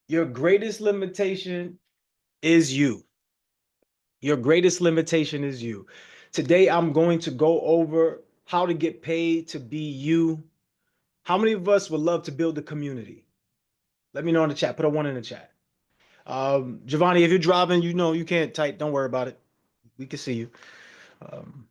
Your greatest limitation is you. Your greatest limitation is you. Today, I'm going to go over how to get paid to be you. How many of us would love to build a community? Let me know in the chat. Put a one in the chat. Giovanni, if you're driving, you know you can't type. Don't worry about it. We can see you. Um,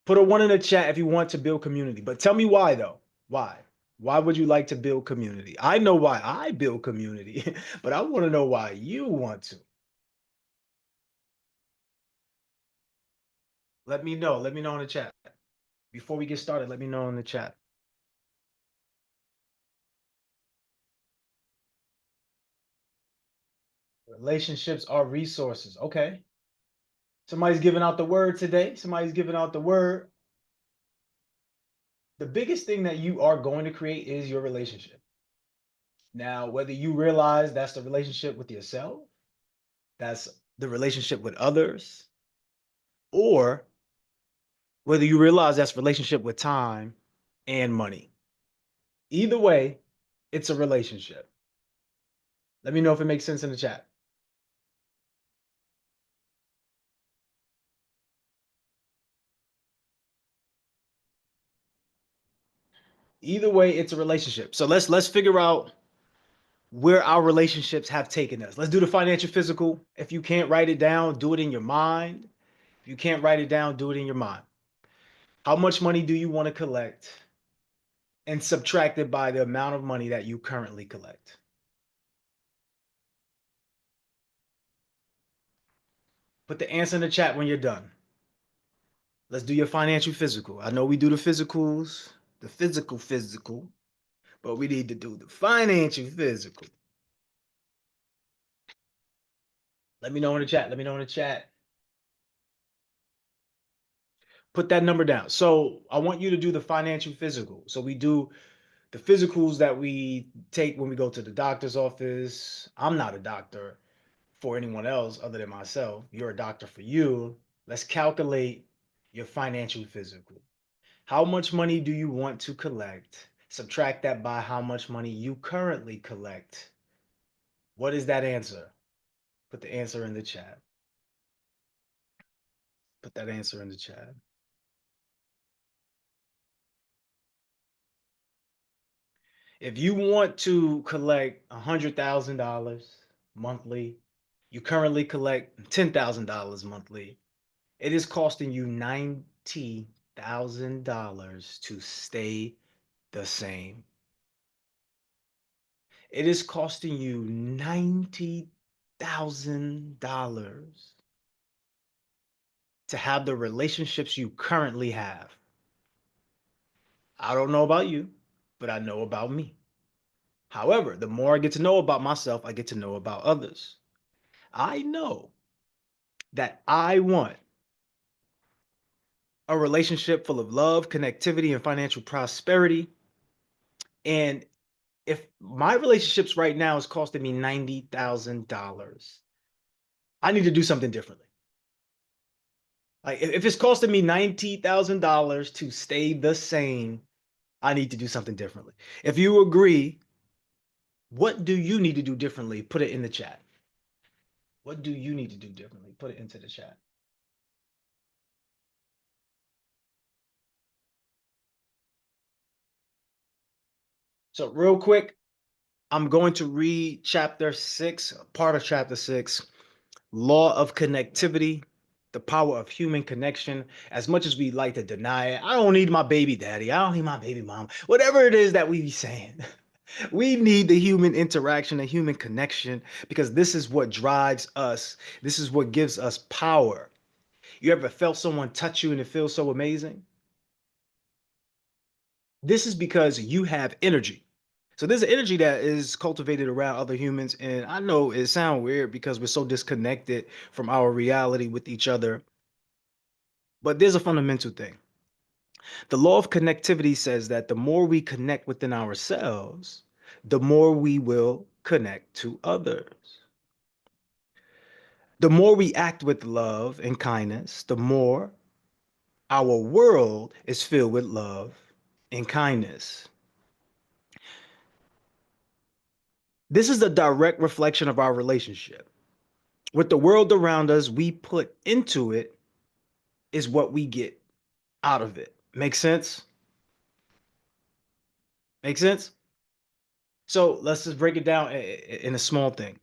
Put a one in the chat if you want to build community. But tell me why, though. Why? Why would you like to build community? I know why I build community, but I want to know why you want to. Let me know. Let me know in the chat. Before we get started, let me know in the chat. Relationships are resources. Okay. Somebody's giving out the word today. Somebody's giving out the word. The biggest thing that you are going to create is your relationship. Now, whether you realize that's the relationship with yourself, that's the relationship with others, or whether you realize that's relationship with time and money. Either way, it's a relationship. Let me know if it makes sense in the chat. Either way, it's a relationship. So let's figure out where our relationships have taken us. Let's do the financial physical. If you can't write it down, do it in your mind. If you can't write it down, do it in your mind. How much money do you want to collect and subtract it by the amount of money that you currently collect? Put the answer in the chat when you're done. Let's do your financial physical. I know we do the physicals, the physical, but we need to do the financial physical. Let me know in the chat. Let me know in the chat. Put that number down. So I want you to do the financial physical. So we do the physicals that we take when we go to the doctor's office. I'm not a doctor for anyone else other than myself. You're a doctor for you. Let's calculate your financial physical. How much money do you want to collect? Subtract that by how much money you currently collect. What is that answer? Put the answer in the chat. Put that answer in the chat. If you want to collect $100,000 monthly, you currently collect $10,000 monthly. It is costing you $90,000 to stay the same. It is costing you $90,000 to have the relationships you currently have. I don't know about you, but I know about me. However, the more I get to know about myself, I get to know about others. I know that I want a relationship full of love, connectivity, and financial prosperity. And if my relationships right now is costing me $90,000, I need to do something differently. Like if it's costing me $90,000 to stay the same, I need to do something differently. If you agree, what do you need to do differently? Put it in the chat. What do you need to do differently? Put it into the chat. So real quick, I'm going to read chapter 6, part of chapter 6, Law of Connectivity, the power of human connection. As much as we like to deny it, I don't need my baby daddy. I don't need my baby mom. Whatever it is that we be saying. We need the human interaction, the human connection, because this is what drives us. This is what gives us power. You ever felt someone touch you and it feels so amazing? This is because you have energy. So there's an energy that is cultivated around other humans. And I know it sounds weird because we're so disconnected from our reality with each other. But there's a fundamental thing. The law of connectivity says that the more we connect within ourselves, the more we will connect to others. The more we act with love and kindness, the more our world is filled with love and kindness. This is a direct reflection of our relationship. What the world around us we put into it is what we get out of it. Make sense? Make sense? So let's just break it down in a small thing.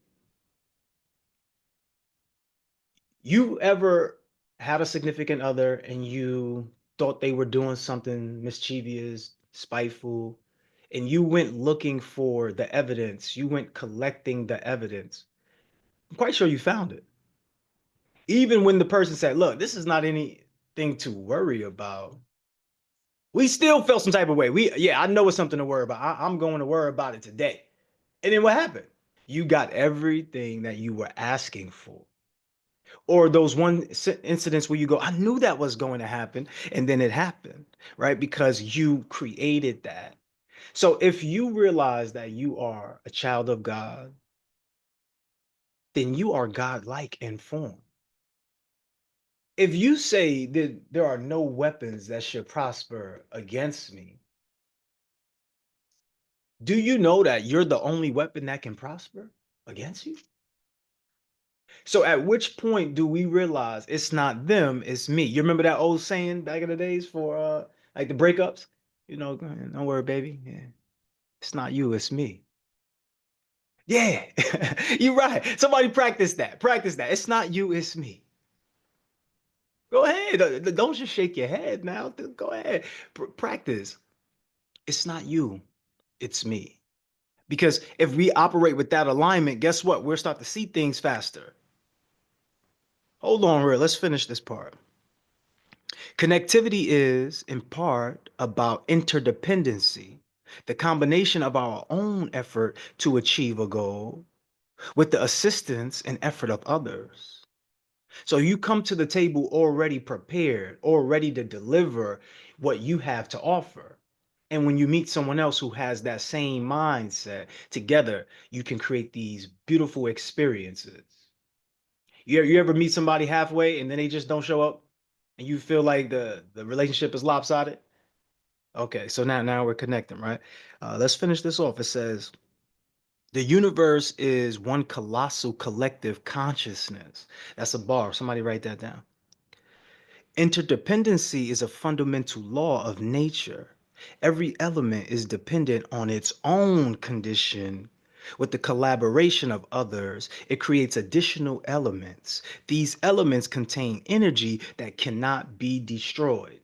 You ever had a significant other and you thought they were doing something mischievous, spiteful, and you went looking for the evidence, you went collecting the evidence? I'm quite sure you found it. Even when the person said, look, this is not anything to worry about, we still felt some type of way. Yeah, I know it's something to worry about. I'm going to worry about it today. And then what happened? You got everything that you were asking for. Or those incidents where you go, I knew that was going to happen, and then it happened, right? Because you created that. So if you realize that you are a child of God, then you are God-like in form. If you say that there are no weapons that should prosper against me, do you know that you're the only weapon that can prosper against you? So at which point do we realize it's not them, it's me? You remember that old saying back in the days for like the breakups? You know, don't worry, baby. Yeah. It's not you, it's me. Yeah, you're right. Somebody practice that. Practice that. It's not you, it's me. Go ahead. Don't just shake your head now. Go ahead. Practice. It's not you, it's me. Because if we operate with that alignment, guess what? We'll start to see things faster. Hold on, real. Let's finish this part. Connectivity is, in part, about interdependency, the combination of our own effort to achieve a goal with the assistance and effort of others. So you come to the table already prepared, or ready to deliver what you have to offer. And when you meet someone else who has that same mindset, together you can create these beautiful experiences. You ever meet somebody halfway and then they just don't show up and you feel like the relationship is lopsided? Okay, so now we're connecting, right? Let's finish this off. It says the universe is one colossal collective consciousness. That's a bar. Somebody write that down. Interdependency is a fundamental law of nature. Every element is dependent on its own condition. With the collaboration of others, it creates additional elements. These elements contain energy that cannot be destroyed.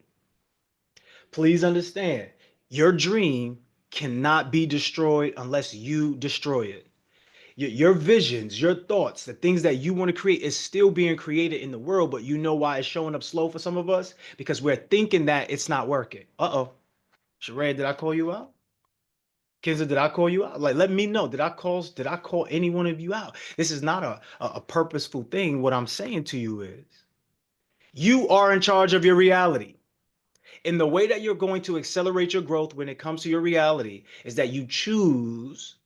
Please understand, your dream cannot be destroyed unless you destroy it. Your visions, your thoughts, the things that you want to create is still being created in the world, but you know why it's showing up slow for some of us? Because we're thinking that it's not working. Uh-oh. Sheree, did I call you out? Kenza, did I call you out? Like, let me know. Did I call any one of you out? This is not a purposeful thing. What I'm saying to you is you are in charge of your reality. And the way that you're going to accelerate your growth when it comes to your reality is that you choose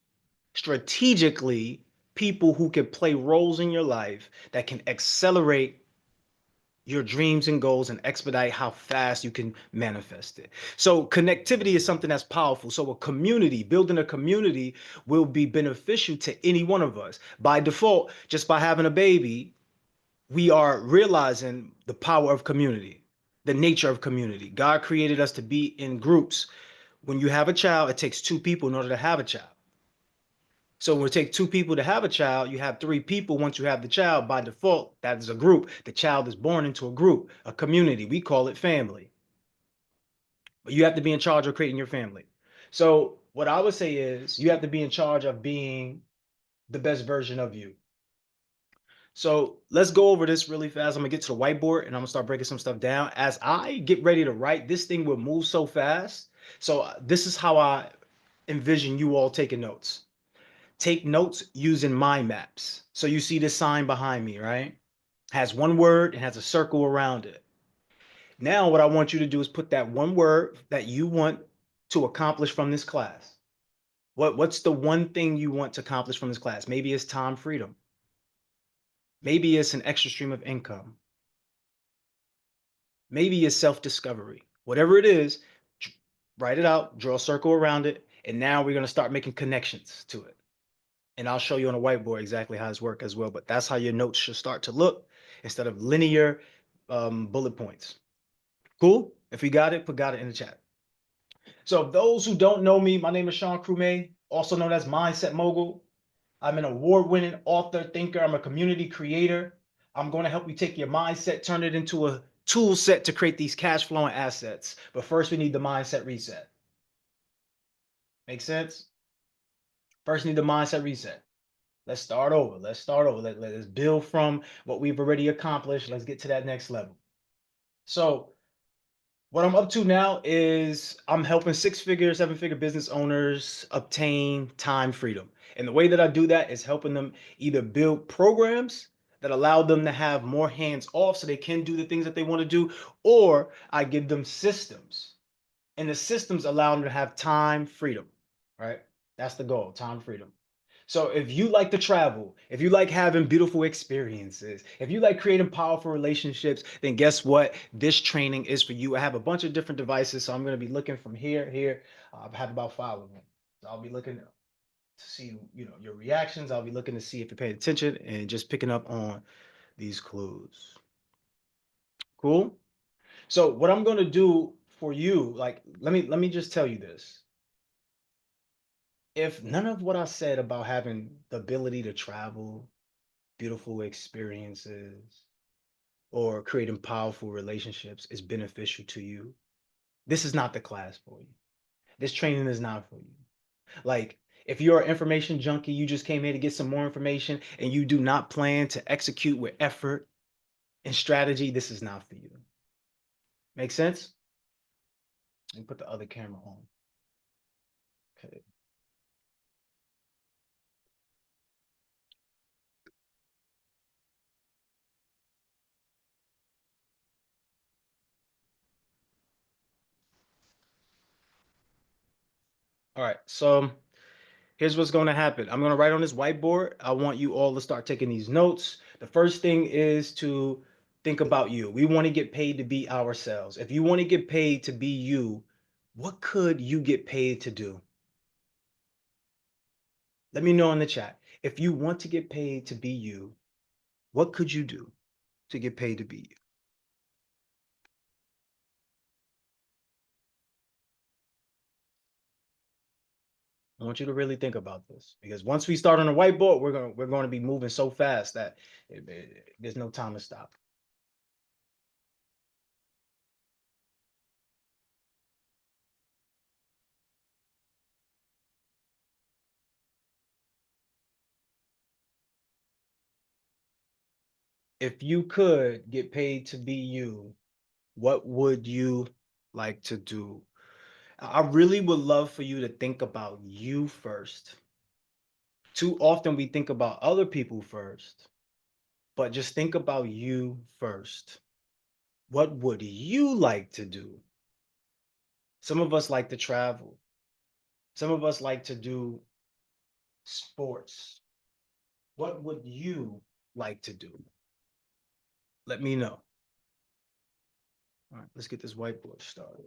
strategically people who can play roles in your life that can accelerate your dreams and goals and expedite how fast you can manifest it. So connectivity is something that's powerful. So a community, building a community will be beneficial to any one of us. By default, just by having a baby, we are realizing the power of community, the nature of community. God created us to be in groups. When you have a child, it takes two people in order to have a child. So when it takes two people to have a child, you have three people. Once you have the child, by default, that is a group. The child is born into a group, a community. We call it family. But you have to be in charge of creating your family. So what I would say is you have to be in charge of being the best version of you. So let's go over this really fast. I'm gonna get to the whiteboard and I'm gonna start breaking some stuff down. As I get ready to write, this thing will move so fast. So this is how I envision you all taking notes. Take notes using mind maps. So you see this sign behind me, right? Has one word and has a circle around it. Now what I want you to do is put that one word that you want to accomplish from this class. What's the one thing you want to accomplish from this class? Maybe it's time freedom. Maybe it's an extra stream of income. Maybe it's self-discovery. Whatever it is, write it out, draw a circle around it, and now we're going to start making connections to it. And I'll show you on a whiteboard exactly how this works as well. But that's how your notes should start to look instead of linear bullet points. Cool? If you got it, got it in the chat. So those who don't know me, my name is Sean Crumay, also known as Mindset Mogul. I'm an award-winning author, thinker. I'm a community creator. I'm going to help you take your mindset, turn it into a tool set to create these cash flowing assets. But first, we need the mindset reset. Make sense? First, need the mindset reset. Let's start over. Let's start over. Let's build from what we've already accomplished. Let's get to that next level. So what I'm up to now is I'm helping six-figure, seven-figure business owners obtain time freedom. And the way that I do that is helping them either build programs that allow them to have more hands off so they can do the things that they want to do, or I give them systems. And the systems allow them to have time freedom, right? That's the goal, time freedom. So if you like to travel, if you like having beautiful experiences, if you like creating powerful relationships, then guess what? This training is for you. I have a bunch of different devices, so I'm going to be looking from here. I have about 5 of them. So I'll be looking to see, your reactions. I'll be looking to see if you're paying attention and just picking up on these clues. Cool. So what I'm going to do for you, like, let me just tell you this. If none of what I said about having the ability to travel, beautiful experiences, or creating powerful relationships is beneficial to you, this is not the class for you. This training is not for you. Like, if you're an information junkie, you just came here to get some more information and you do not plan to execute with effort and strategy, this is not for you. Make sense? Let me put the other camera on. Okay. All right. So here's what's going to happen. I'm going to write on this whiteboard. I want you all to start taking these notes. The first thing is to think about you. We want to get paid to be ourselves. If you want to get paid to be you, what could you get paid to do? Let me know in the chat. If you want to get paid to be you, what could you do to get paid to be you? I want you to really think about this because once we start on the whiteboard, we're going to be moving so fast that there's no time to stop. If you could get paid to be you, what would you like to do? I really would love for you to think about you first. Too often we think about other people first, but just think about you first. What would you like to do? Some of us like to travel. Some of us like to do sports. What would you like to do? Let me know. All right, let's get this whiteboard started.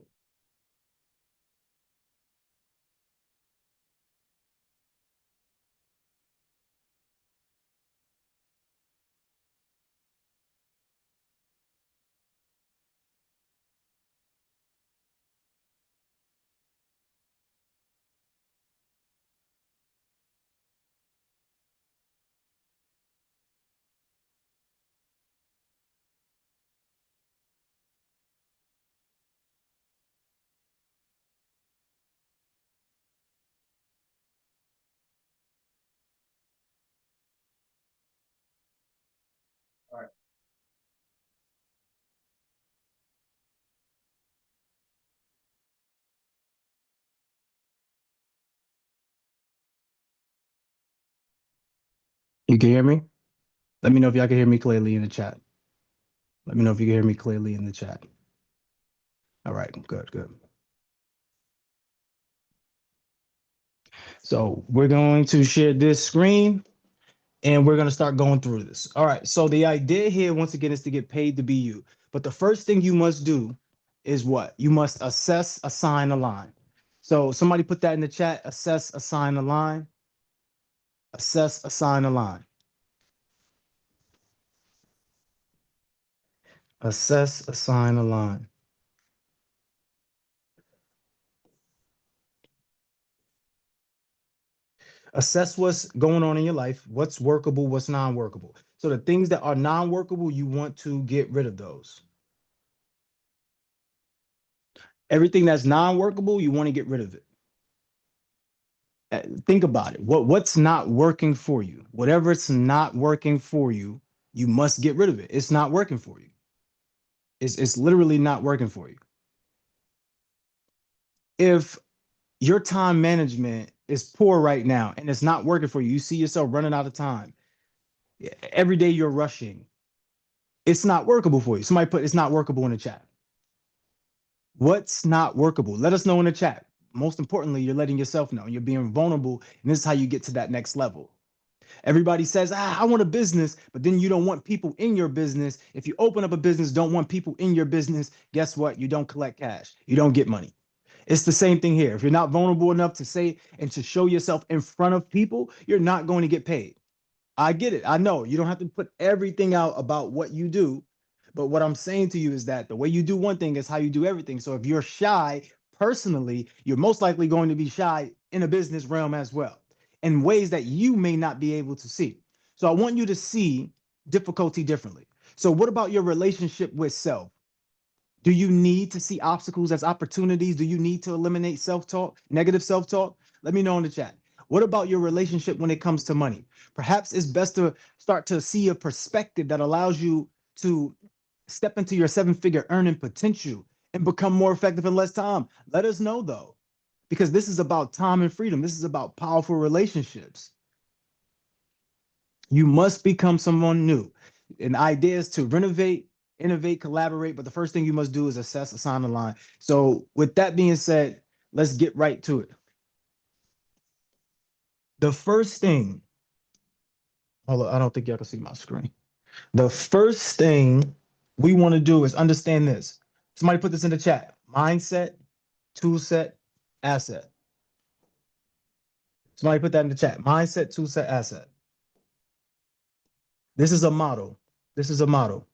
All right. You can hear me? Let me know if y'all can hear me clearly in the chat. Let me know if you can hear me clearly in the chat. All right, good, good. So we're going to share this screen and we're going to start going through this. All right, so the idea here, once again, is to get paid to be you. But the first thing you must do is what? You must assess, assign, align. So somebody put that in the chat, assess, assign, align. Assess, assign, align. Assess, assign, align. Assess what's going on in your life, what's workable, what's non-workable. So the things that are non-workable, you want to get rid of those. Everything that's non-workable, you want to get rid of it. Think about it. What's not working for you? Whatever it's not working for you, you must get rid of it. It's not working for you. It's literally not working for you. If your time management is poor right now and it's not working for you, you see yourself running out of time. Every day you're rushing. It's not workable for you. Somebody put it's not workable in the chat. What's not workable? Let us know in the chat. Most importantly, you're letting yourself know. You're being vulnerable, and this is how you get to that next level. Everybody says, I want a business, but then you don't want people in your business. If you open up a business, don't want people in your business, guess what? You don't collect cash. You don't get money. It's the same thing here. If you're not vulnerable enough to say and to show yourself in front of people, you're not going to get paid. I get it. I know you don't have to put everything out about what you do. But what I'm saying to you is that the way you do one thing is how you do everything. So if you're shy personally, you're most likely going to be shy in a business realm as well, in ways that you may not be able to see. So I want you to see difficulty differently. So, what about your relationship with self? Do you need to see obstacles as opportunities? Do you need to eliminate self-talk, negative self-talk? Let me know in the chat. What about your relationship when it comes to money? Perhaps it's best to start to see a perspective that allows you to step into your seven-figure earning potential and become more effective in less time. Let us know though, because this is about time and freedom. This is about powerful relationships. You must become someone new. An idea is to renovate, innovate, collaborate, but the first thing you must do is assess, assign, align. So with that being said, let's get right to it. The first thing, hold on, I don't think y'all can see my screen. The first thing we want to do is understand this. Somebody put this in the chat. Mindset, tool set, asset. Somebody put that in the chat. Mindset, tool set, asset. This is a model. This is a model.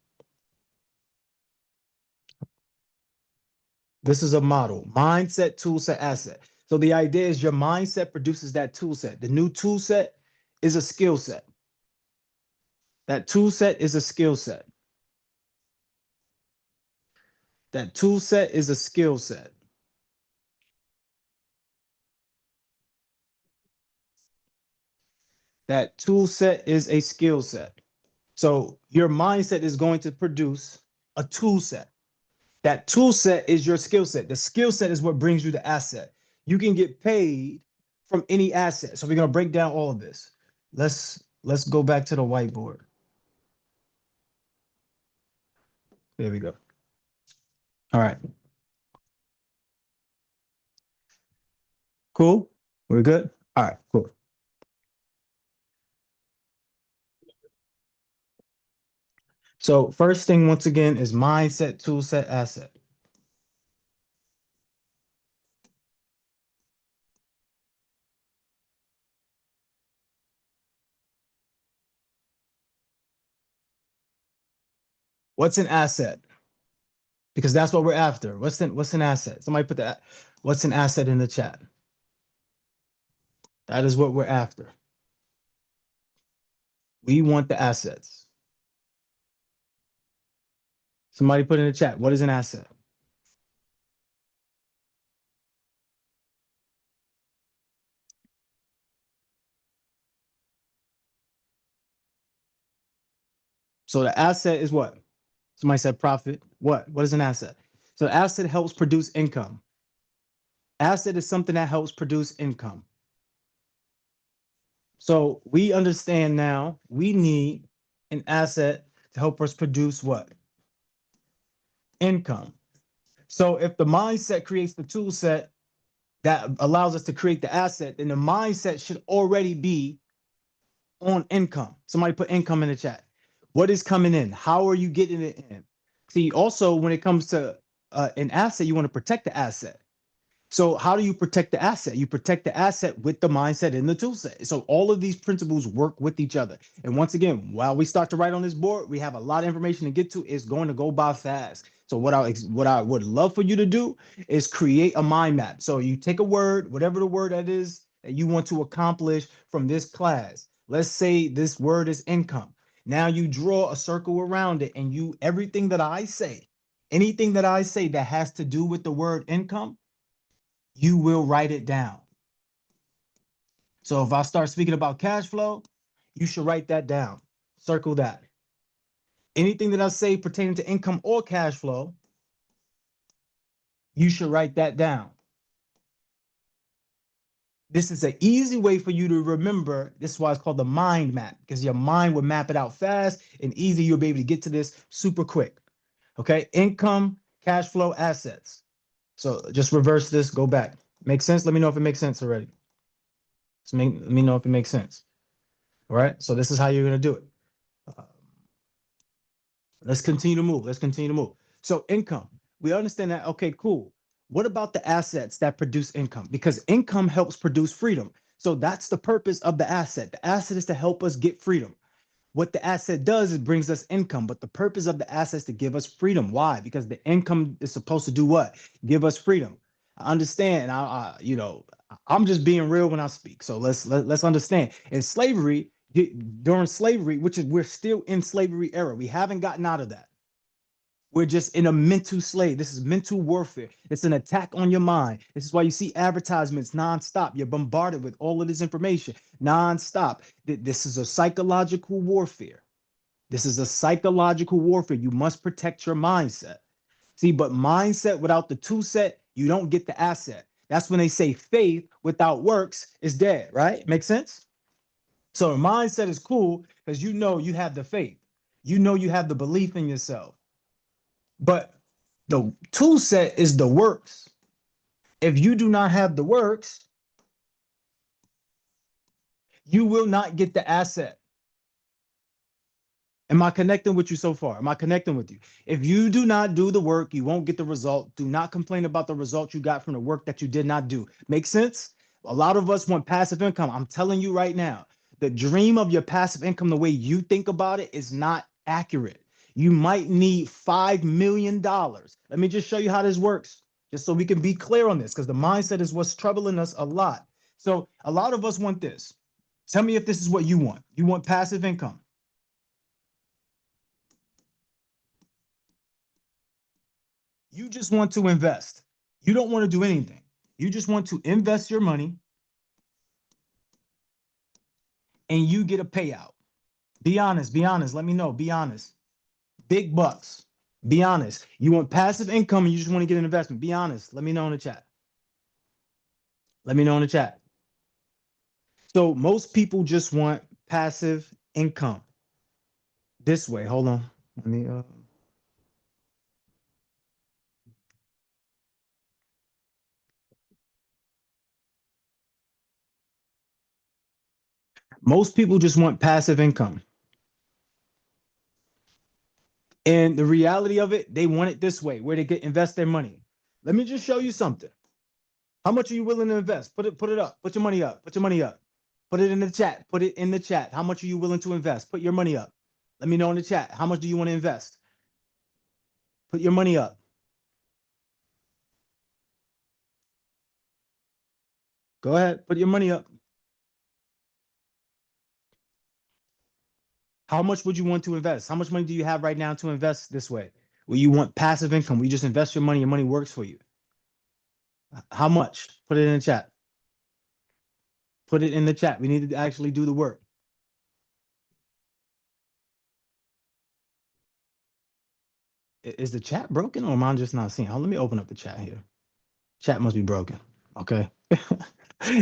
This is a model. Mindset, tool set, asset. So the idea is your mindset produces that tool set. The new tool set is a skill set. That tool set is a skill set. That tool set is a skill set. That tool set is a skill set. So your mindset is going to produce a tool set. That tool set is your skill set. The skill set is what brings you the asset. You can get paid from any asset. So we're going to break down all of this. Let's go back to the whiteboard. There we go. All right. Cool. We're good. All right, cool. So first thing, once again, is mindset, tool set, asset. What's an asset? Because that's what we're after. What's an asset? Somebody put that. What's an asset in the chat? That is what we're after. We want the assets. Somebody put in the chat. What is an asset? So the asset is what? Somebody said profit. What? What is an asset? So asset helps produce income. Asset is something that helps produce income. So we understand now we need an asset to help us produce what? Income. So if the mindset creates the tool set that allows us to create the asset, then the mindset should already be on income. Somebody put income in the chat. What is coming in? How are you getting it in? See, also when it comes to an asset, you want to protect the asset. So how do you protect the asset? You protect the asset with the mindset and the tool set. So all of these principles work with each other. And once again, while we start to write on this board, we have a lot of information to get to. It's going to go by fast. So what I would love for you to do is create a mind map. So you take a word, whatever the word that is that you want to accomplish from this class. Let's say this word is income. Now you draw a circle around it, and you everything that I say, anything that I say that has to do with the word income, you will write it down. So if I start speaking about cash flow, you should write that down. Circle that. Anything that I say pertaining to income or cash flow, you should write that down. This is an easy way for you to remember. This is why it's called the mind map, because your mind will map it out fast and easy. You'll be able to get to this super quick. Okay, income, cash flow, assets. So just reverse this, go back. Make sense? Let me know if it makes sense already. Let me know if it makes sense. All right, so this is how you're going to do it. Let's continue to move. Let's continue to move. So income, we understand that. Okay, cool. What about the assets that produce income? Because income helps produce freedom. So that's the purpose of the asset. The asset is to help us get freedom. What the asset does is brings us income, but the purpose of the asset is to give us freedom. Why? Because the income is supposed to do what? Give us freedom. I understand. I'm just being real when I speak. So let's understand. In slavery, during slavery, which is we're still in slavery era, we haven't gotten out of that. We're just in a mental slave. This is mental warfare. It's an attack on your mind. This is why you see advertisements nonstop. You're bombarded with all of this information nonstop. This is a psychological warfare. This is a psychological warfare. You must protect your mindset. See, but mindset without the tool set, you don't get the asset. That's when they say faith without works is dead, right? Make sense? So a mindset is cool because you know you have the faith. You know you have the belief in yourself. But the tool set is the works. If you do not have the works, you will not get the asset. Am I connecting with you so far? Am I connecting with you? If you do not do the work, you won't get the result. Do not complain about the result you got from the work that you did not do. Make sense? A lot of us want passive income. I'm telling you right now, the dream of your passive income, the way you think about it, is not accurate. You might need $5 million. Let me just show you how this works, just so we can be clear on this, because the mindset is what's troubling us a lot. So a lot of us want this. Tell me if this is what you want. You want passive income. You just want to invest. You don't want to do anything. You just want to invest your money and you get a payout. Be honest. Be honest. Let me know. Be honest. Big bucks. Be honest. You want passive income and you just want to get an investment. Be honest. Let me know in the chat. Let me know in the chat. So most people just want passive income. This way. Hold on. Let me Most people just want passive income. And the reality of it, they want it this way, where they get invest their money. Let me just show you something. How much are you willing to invest? Put it up. Put your money up. Put your money up. Put it in the chat. Put it in the chat. How much are you willing to invest? Put your money up. Let me know in the chat. How much do you want to invest? Put your money up. Go ahead. Put your money up. How much would you want to invest? How much money do you have right now to invest this way? Well, you want passive income. We just invest your money works for you. How much? Put it in the chat. Put it in the chat. We need to actually do the work. Is the chat broken or am I just not seeing? Oh, let me open up the chat here. Chat must be broken. Okay.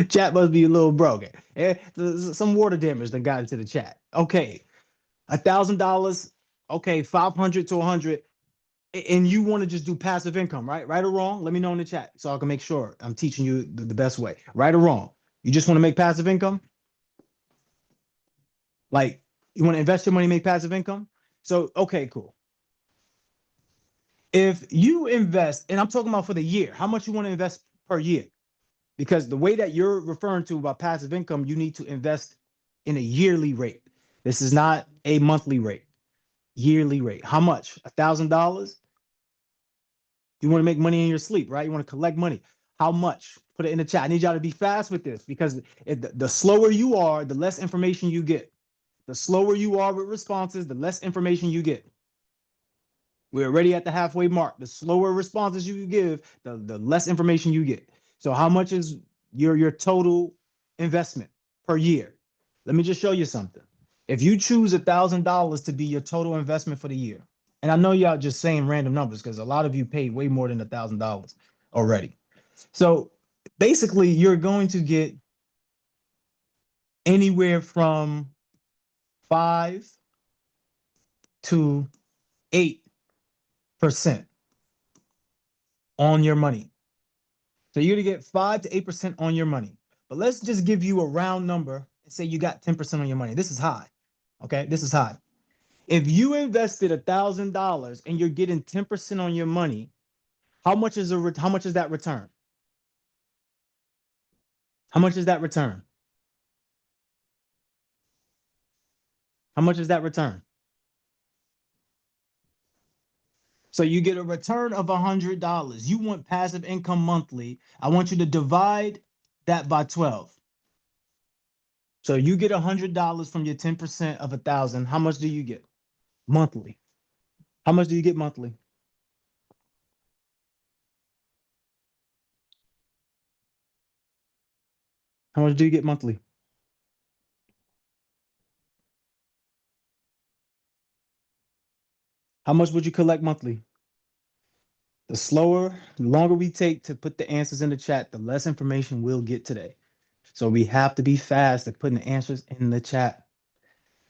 Chat must be a little broken. Some water damage that got into the chat. Okay. $1,000. Okay. 500 to 100. And you want to just do passive income, right? Right or wrong? Let me know in the chat so I can make sure I'm teaching you the best way. Right or wrong? You just want to make passive income? Like you want to invest your money, make passive income? So, okay, cool. If you invest, and I'm talking about for the year, how much you want to invest per year. Because the way that you're referring to about passive income, you need to invest in a yearly rate. This is not a monthly rate, yearly rate. How much? $1,000? You want to make money in your sleep, right? You want to collect money. How much? Put it in the chat. I need y'all to be fast with this because the slower you are, the less information you get. The slower you are with responses, the less information you get. We're already at the halfway mark. The slower responses you give, the less information you get. So how much is your total investment per year? Let me just show you something. If you choose $1,000 to be your total investment for the year, and I know y'all just saying random numbers because a lot of you paid way more than $1,000 already. So basically, you're going to get anywhere from 5 to 8% on your money. So you're gonna get 5 to 8% on your money. But let's just give you a round number and say you got 10% on your money. This is high. Okay, this is high. If you invested $1,000 and you're getting 10% on your money, how much is that return? How much is that return? How much is that return? So you get a return of $100. You want passive income monthly. I want you to divide that by 12. So you get $100 from your 10% of 1,000. How much do you get monthly? How much do you get monthly? How much do you get monthly? How much would you collect monthly? The longer we take to put the answers in the chat, the less information we'll get today. So we have to be fast at putting the answers in the chat.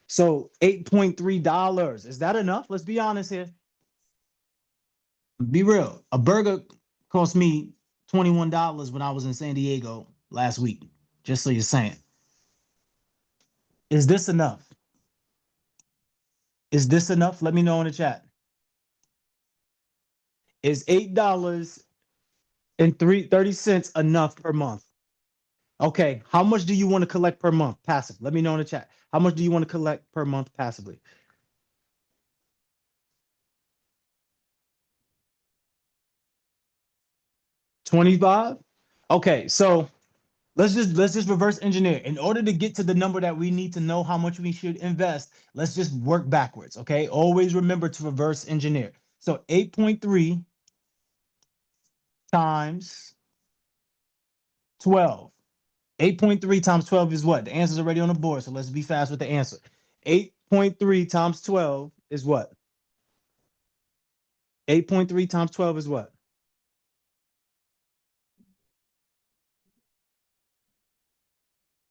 So $8.3, is that enough? Let's be honest here. Be real. A burger cost me $21 when I was in San Diego last week. Just so you're saying. Is this enough? Is this enough? Let me know in the chat. Is $8.30 enough per month? Okay, how much do you want to collect per month passive? Let me know in the chat. How much do you want to collect per month passively? 25? Okay, so let's just reverse engineer. In order to get to the number that we need to know how much we should invest, let's just work backwards, okay? Always remember to reverse engineer. So 8.3 times 12. 8.3 times 12 is what? The answer's already on the board, so let's be fast with the answer. 8.3 times 12 is what? 8.3 times 12 is what?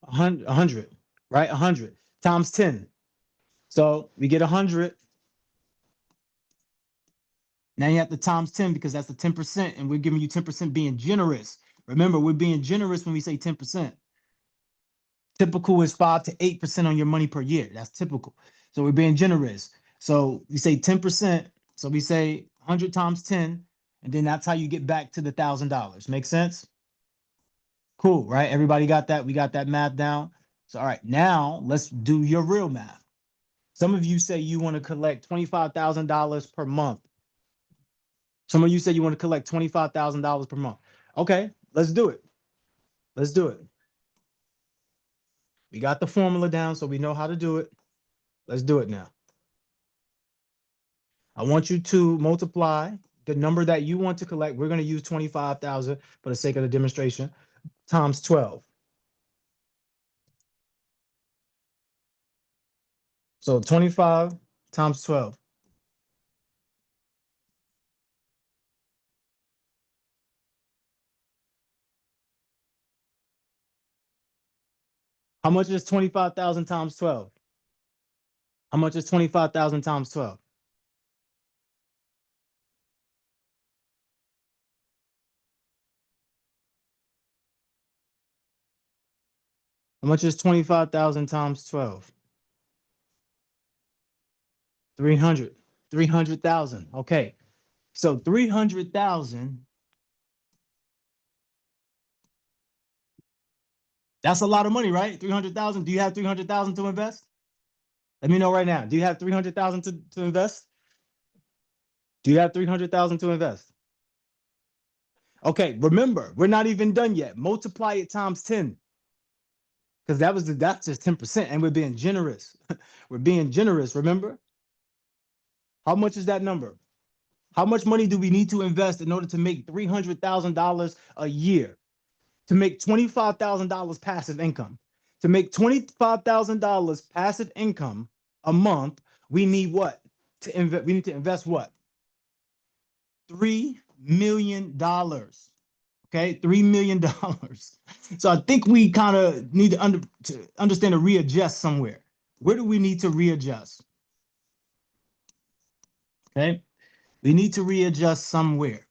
100, right? 100 times 10. So we get 100. Now you have to times 10 because that's the 10%, and we're giving you 10% being generous. Remember, we're being generous when we say 10%. Typical is 5 to 8% on your money per year. That's typical. So we're being generous. So we say 10%. So we say 100 times 10, and then that's how you get back to the $1,000. Make sense? Cool, right? Everybody got that? We got that math down. So, all right, now let's do your real math. Some of you say you want to collect $25,000 per month. Some of you say you want to collect $25,000 per month. Okay, let's do it. Let's do it. We got the formula down, so we know how to do it. Let's do it now. I want you to multiply the number that you want to collect. We're going to use 25,000 for the sake of the demonstration times 12. So 25 times 12. How much is 25,000 times 12? How much is 25,000 times 12? How much is 25,000 times 12? 300. 300,000. Okay. So 300,000 That's a lot of money, right? 300,000. Do you have 300,000 to invest? Let me know right now. Do you have 300,000 to invest? Do you have 300,000 to invest? Okay, remember, we're not even done yet. Multiply it times 10. Because that's just 10%, and we're being generous. We're being generous, remember? How much is that number? How much money do we need to invest in order to make $300,000 a year? To make $25,000 passive income. To make $25,000 passive income a month, we need what? We need to invest what? $3 million. Okay, $3 million. So I think we kind of need to understand to readjust somewhere. Where do we need to readjust? Okay, we need to readjust somewhere.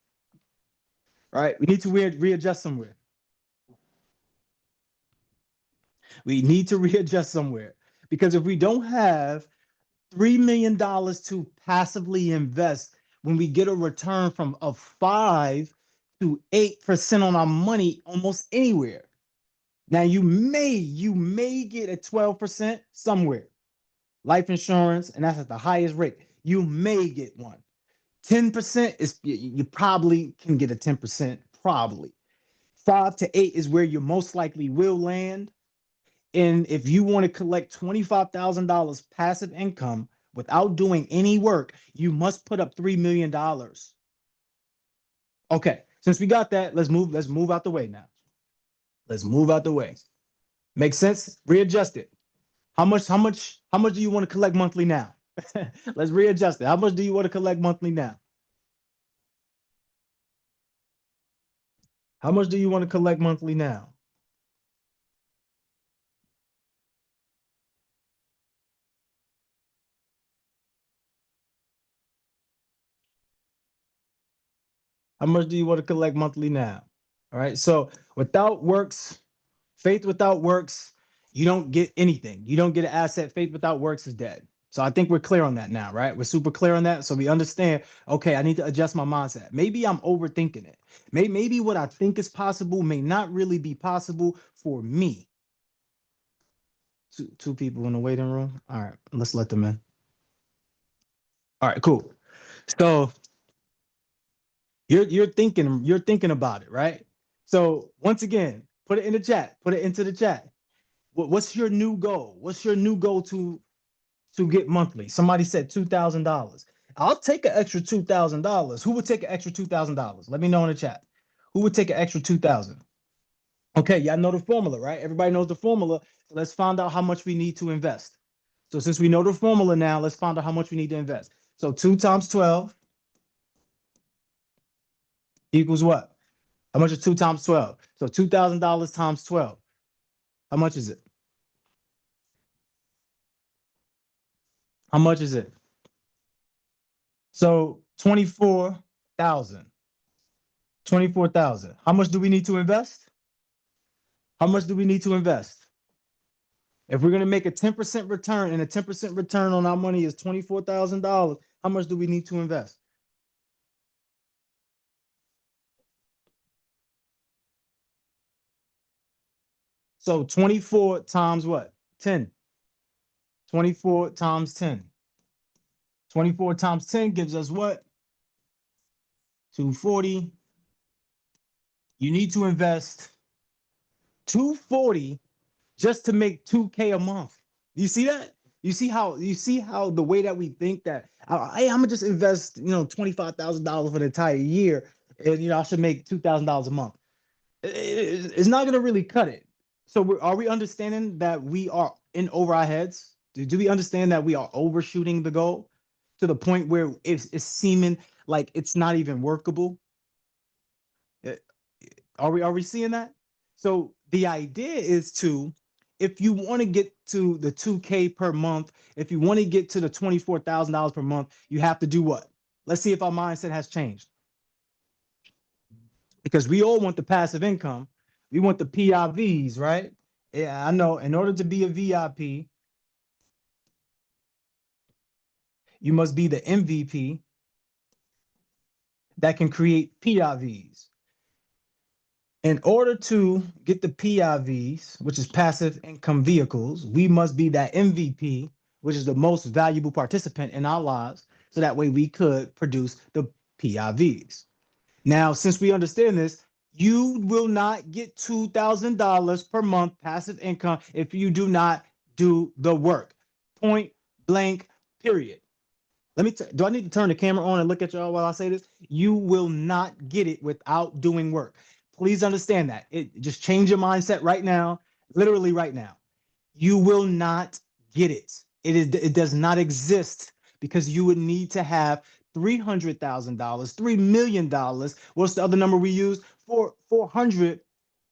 All right, we need to readjust somewhere. We need to readjust somewhere because if we don't have $3 million to passively invest when we get a return from of 5 to 8% on our money almost anywhere. Now you may get a 12% somewhere. Life insurance, and that's at the highest rate. You may get one. 10% is you probably can get a 10%, probably. 5 to 8 is where you most likely will land. And if you want to collect $25,000 passive income without doing any work, you must put up $3 million. Okay, since we got that, let's move out the way now. Let's move out the way. Make sense? Readjust it. How much do you want to collect monthly now? Let's readjust it. How much do you want to collect monthly now? How much do you want to collect monthly now? How much do you want to collect monthly now? All right. So without works, faith without works, you don't get anything. You don't get an asset. Faith without works is dead. So I think we're clear on that now, right? We're super clear on that. So we understand, okay, I need to adjust my mindset. Maybe I'm overthinking it. Maybe what I think is possible may not really be possible for me. Two people in the waiting room. All right, let's let them in. All right, cool. So you're thinking about it, right? So once again, put it in the chat. Put it into the chat. What's your new goal? What's your new goal to get monthly? Somebody said $2,000. I'll take an extra $2,000. Who would take an extra $2,000? Let me know in the chat. Who would take an extra 2,000? Okay, y'all know the formula, right? Everybody knows the formula. So let's find out how much we need to invest. So since we know the formula now, let's find out how much we need to invest. So 2 times 12 equals what? How much is 2 times 12? So $2,000 times 12. How much is it? How much is it? So 24,000. 24,000. How much do we need to invest? How much do we need to invest? If we're going to make a 10% return and a 10% return on our money is $24,000, how much do we need to invest? So 24 times what? 10. 24 times 10. 24 times 10 gives us what? 240. You need to invest 240 just to make 2K a month. You see that? You see how the way that we think that hey, I'm gonna just invest, $25,000 for the entire year, and I should make $2,000 a month. It's not gonna really cut it. So are we understanding that we are in over our heads? Do we understand that we are overshooting the goal to the point where it's seeming like it's not even workable? Uh, Are we seeing that? So the idea is to, if you want to get to the 2K per month, if you want to get to the $24,000 per month, you have to do what? Let's see if our mindset has changed. Because we all want the passive income. We want the PIVs, right? Yeah, I know. In order to be a VIP, you must be the MVP that can create PIVs. In order to get the PIVs, which is passive income vehicles, we must be that MVP, which is the most valuable participant in our lives. So that way we could produce the PIVs. Now, since we understand this, you will not get $2,000 per month passive income if you do not do the work. Point blank, period. Do I need to turn the camera on and look at y'all while I say this? You will not get it without doing work. Please understand that. It just change your mindset right now, literally right now. You will not get it. It does not exist because you would need to have $300,000, $3 million. What's the other number we use? 400.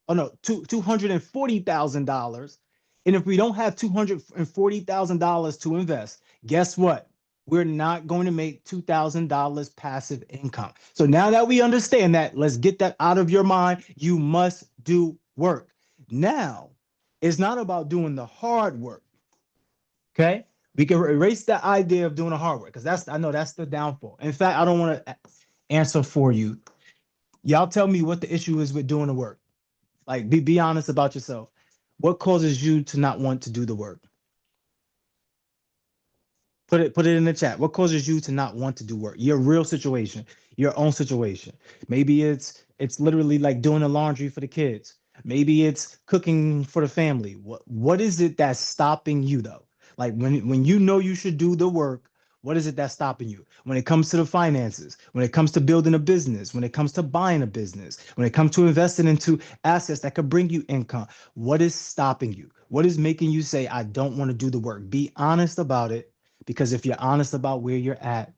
Oh no, $240,000. And if we don't have $240,000 to invest, guess what? We're not going to make $2,000 passive income. So now that we understand that, let's get that out of your mind. You must do work. Now, it's not about doing the hard work. Okay? We can erase the idea of doing the hard work because I know that's the downfall. In fact, I don't want to answer for you. Y'all tell me what the issue is with doing the work. Like, be honest about yourself. What causes you to not want to do the work? Put it in the chat. What causes you to not want to do work? Your real situation, your own situation. Maybe it's literally like doing the laundry for the kids. Maybe it's cooking for the family. What is it that's stopping you though? Like when you know you should do the work, what is it that's stopping you? When it comes to the finances, when it comes to building a business, when it comes to buying a business, when it comes to investing into assets that could bring you income, what is stopping you? What is making you say, I don't want to do the work? Be honest about it, because if you're honest about where you're at,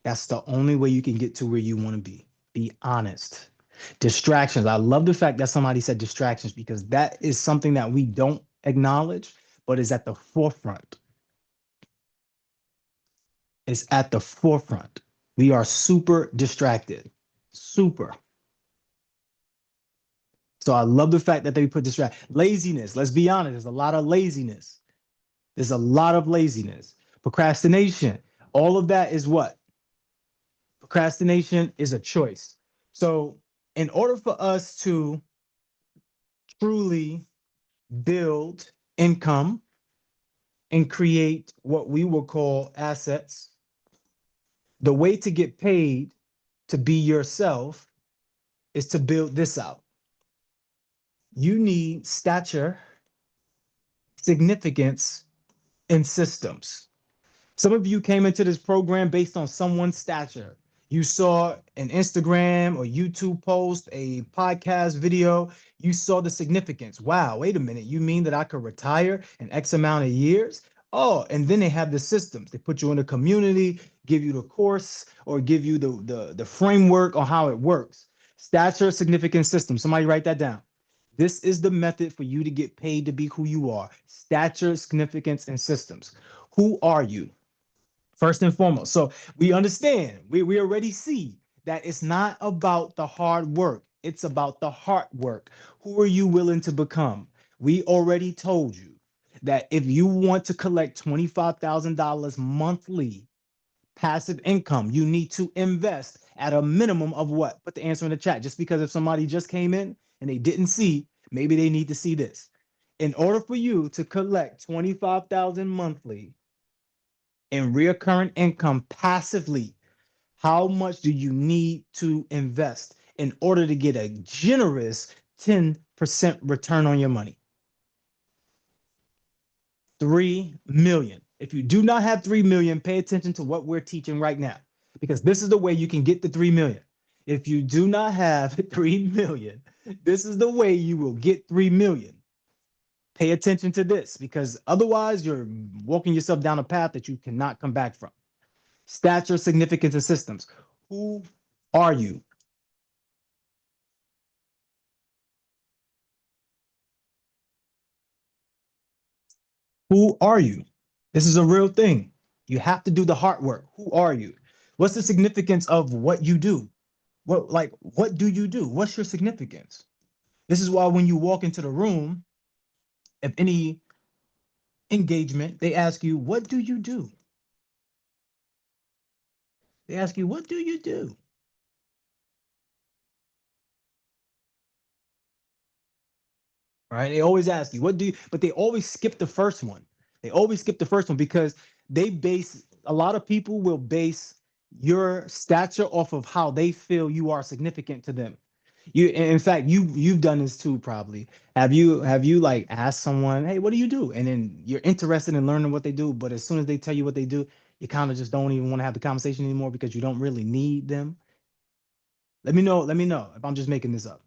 that's the only way you can get to where you want to be. Be honest. Distractions. I love the fact that somebody said distractions because that is something that we don't acknowledge, but is at the forefront. It's at the forefront. We are super distracted. Super. So I love the fact that they put laziness. Let's be honest. There's a lot of laziness. There's a lot of laziness. Procrastination. All of that is what? Procrastination is a choice. So, in order for us to truly build income and create what we will call assets, the way to get paid to be yourself is to build this out. You need stature, significance, and systems. Some of you came into this program based on someone's stature. You saw an Instagram or YouTube post, a podcast video. You saw the significance. Wow, wait a minute. You mean that I could retire in X amount of years? Oh, and then they have the systems. They put you in a community, give you the course, or give you the framework on how it works. Stature, significance, system. Somebody write that down. This is the method for you to get paid to be who you are. Stature, significance, and systems. Who are you? First and foremost. So we understand, we already see that it's not about the hard work, it's about the heart work. Who are you willing to become? We already told you that if you want to collect $25,000 monthly passive income, you need to invest at a minimum of what? Put the answer in the chat. Just because if somebody just came in and they didn't see, maybe they need to see this. In order for you to collect 25,000 monthly in recurring income passively, how much do you need to invest in order to get a generous 10% return on your money? 3 million. If you do not have 3 million, pay attention to what we're teaching right now, because this is the way you can get the 3 million. If you do not have 3 million, this is the way you will get 3 million. Pay attention to this, because otherwise you're walking yourself down a path that you cannot come back from. Stature, significance, and systems. Who are you? Who are you? This is a real thing. You have to do the hard work. Who are you? What's the significance of what you do? What do you do? What's your significance? This is why when you walk into the room, if any engagement, they ask you, what do you do? They ask you, what do you do? right? They always ask you, what do you, but they always skip the first one. They always skip the first one because they base, a lot of people will base your stature off of how they feel you are significant to them. In fact, you've done this too, probably. Have you like asked someone, hey, what do you do? And then you're interested in learning what they do, but as soon as they tell you what they do, you kind of just don't even want to have the conversation anymore because you don't really need them. Let me know if I'm just making this up.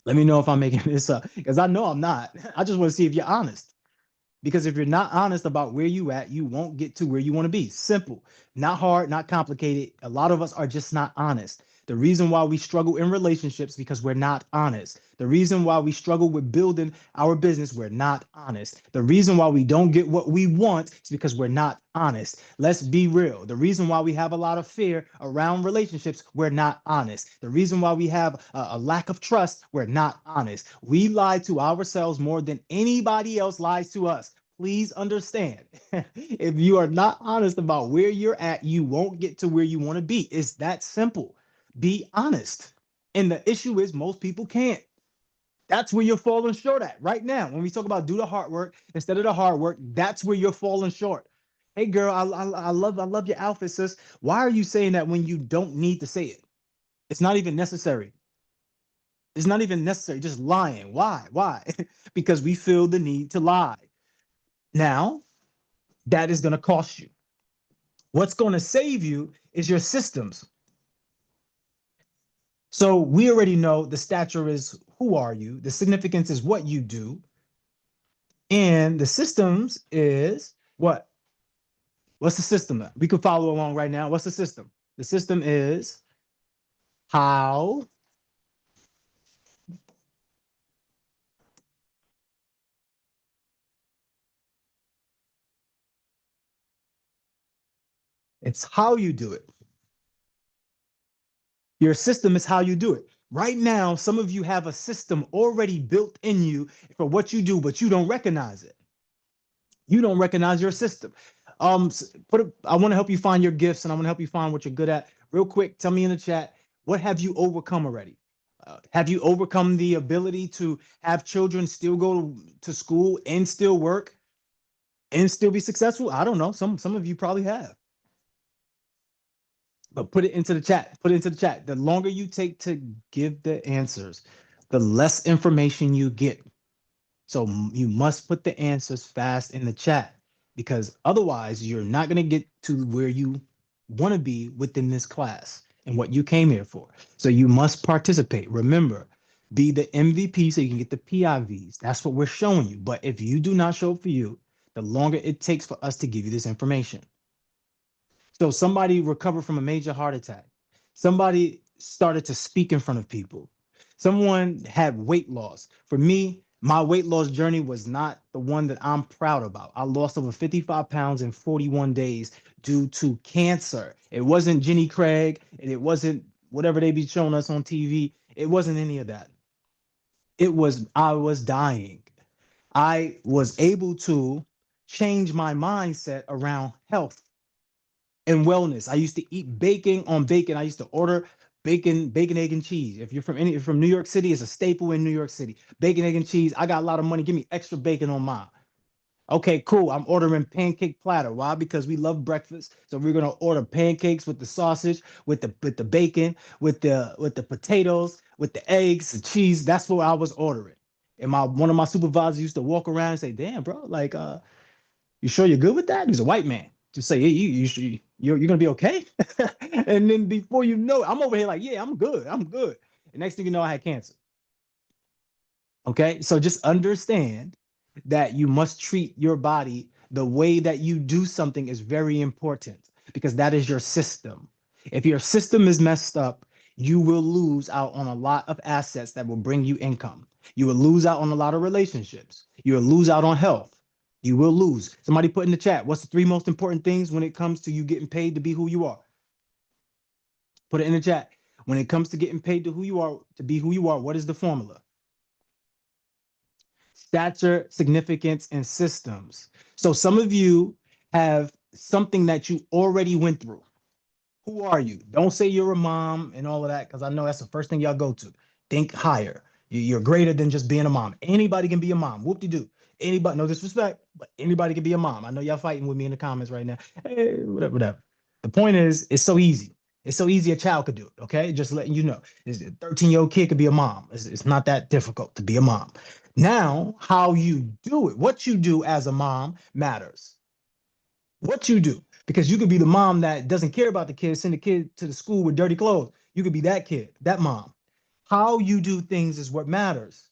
Let me know if I'm making this up because I know I'm not. I just want to see if you're honest. Because if you're not honest about where you at, you won't get to where you want to be. Simple, not hard, not complicated. A lot of us are just not honest. The reason why we struggle in relationships because we're not honest. The reason why we struggle with building our business, we're not honest. The reason why we don't get what we want is because we're not honest. Let's be real. The reason why we have a lot of fear around relationships, we're not honest. The reason why we have a lack of trust, we're not honest. We lie to ourselves more than anybody else lies to us. Please understand, if you are not honest about where you're at, you won't get to where you want to be. It's that simple. Be honest. And the issue is most people can't. That's where you're falling short at right now. When we talk about do the hard work instead of the hard work, that's where you're falling short. Hey girl, I love your outfit, sis. Why are you saying that when you don't need to say it? It's not even necessary. It's not even necessary. Just lying. Why? Why? Because we feel the need to lie. Now, that is going to cost you. What's going to save you is your systems. So we already know the stature is who are you, the significance is what you do, and the systems is what? What's the system? We could follow along right now. What's the system? The system is how it's how you do it. Your system is how you do it. Right now, some of you have a system already built in you for what you do, but you don't recognize it. You don't recognize your system. I want to help you find your gifts and I want to help you find what you're good at. Real quick, tell me in the chat, what have you overcome already? Have you overcome the ability to have children still go to school and still work and still be successful? I don't know. Some of you probably have. But put it into the chat. Put it into the chat. The longer you take to give the answers, the less information you get. So you must put the answers fast in the chat because otherwise you're not going to get to where you want to be within this class and what you came here for. So you must participate. Remember, be the MVP so you can get the PIVs. That's what we're showing you. But if you do not show up for you, the longer it takes for us to give you this information. So somebody recovered from a major heart attack. Somebody started to speak in front of people. Someone had weight loss. For me, my weight loss journey was not the one that I'm proud about. I lost over 55 pounds in 41 days due to cancer. It wasn't Jenny Craig, and it wasn't whatever they be showing us on TV. It wasn't any of that. It was I was dying. I was able to change my mindset around health and wellness. I used to eat bacon on bacon. I used to order bacon, egg, and cheese. If you're from New York City, it's a staple in New York City. Bacon, egg, and cheese. I got a lot of money. Give me extra bacon on mine. Okay, cool. I'm ordering pancake platter. Why? Because we love breakfast. So we're gonna order pancakes with the sausage, with the bacon, with the potatoes, with the eggs, the cheese. That's what I was ordering. And my one of my supervisors used to walk around and say, "Damn, bro, like you sure you're good with that?" He's a white man. Just say, hey, you're gonna be okay. And then before you know it, I'm over here like, yeah, I'm good. I'm good. And next thing you know, I had cancer. Okay. So just understand that you must treat your body the way that you do something is very important because that is your system. If your system is messed up, you will lose out on a lot of assets that will bring you income. You will lose out on a lot of relationships. You will lose out on health. You will lose. Somebody put in the chat, what's the three most important things when it comes to you getting paid to be who you are? Put it in the chat. When it comes to getting paid to who you are, to be who you are, what is the formula? Stature, significance, and systems. So some of you have something that you already went through. Who are you? Don't say you're a mom and all of that, because I know that's the first thing y'all go to. Think higher. You're greater than just being a mom. Anybody can be a mom. Whoop-de-doo. Anybody, no disrespect, but anybody can be a mom. I know y'all fighting with me in the comments right now. Hey, whatever, whatever. The point is, it's so easy. It's so easy a child could do it. Okay, just letting you know. A 13-year-old kid could be a mom. It's not that difficult to be a mom. Now, how you do it, what you do as a mom matters. What you do, because you could be the mom that doesn't care about the kid, send the kid to the school with dirty clothes. You could be that kid, that mom. How you do things is what matters.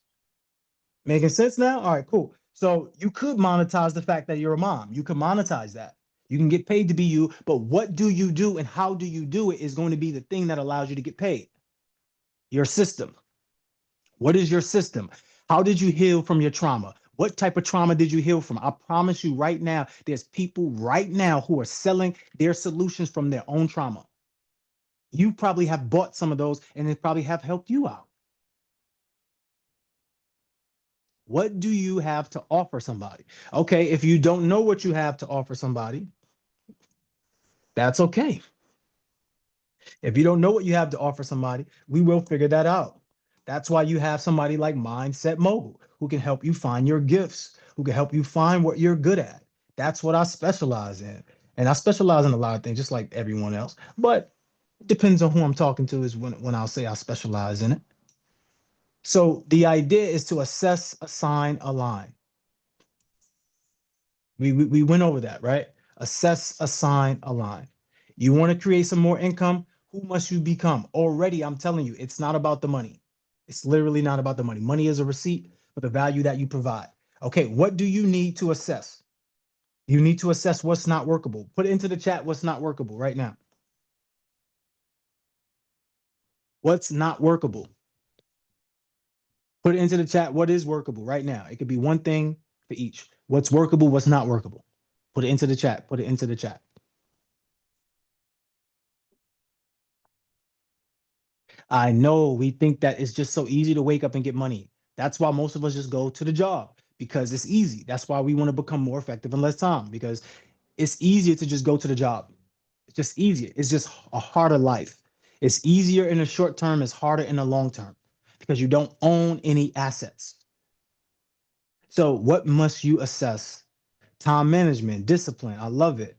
Making sense now? All right, cool. So you could monetize the fact that you're a mom. You could monetize that. You can get paid to be you, but what do you do and how do you do it is going to be the thing that allows you to get paid. Your system. What is your system? How did you heal from your trauma? What type of trauma did you heal from? I promise you right now, there's people right now who are selling their solutions from their own trauma. You probably have bought some of those and they probably have helped you out. What do you have to offer somebody? Okay, if you don't know what you have to offer somebody, that's okay. If you don't know what you have to offer somebody, we will figure that out. That's why you have somebody like Mindset Mogul who can help you find your gifts, who can help you find what you're good at. That's what I specialize in. And I specialize in a lot of things, just like everyone else. But it depends on who I'm talking to, is when I'll say I specialize in it. So the idea is to assess, assign, align. We went over that, right? Assess, assign, align. You want to create some more income? Who must you become? Already, I'm telling you, it's not about the money. It's literally not about the money. Money is a receipt for the value that you provide. Okay, what do you need to assess? You need to assess what's not workable. Put it into the chat what's not workable right now. What's not workable? Put it into the chat what is workable right now. It could be one thing for each. What's workable, what's not workable. Put it into the chat. Put it into the chat. I know we think that it's just so easy to wake up and get money. That's why most of us just go to the job because it's easy. That's why we want to become more effective in less time because it's easier to just go to the job. It's just easier. It's just a harder life. It's easier in the short term, it's harder in the long term because you don't own any assets. So, what must you assess? Time management, discipline. I love it.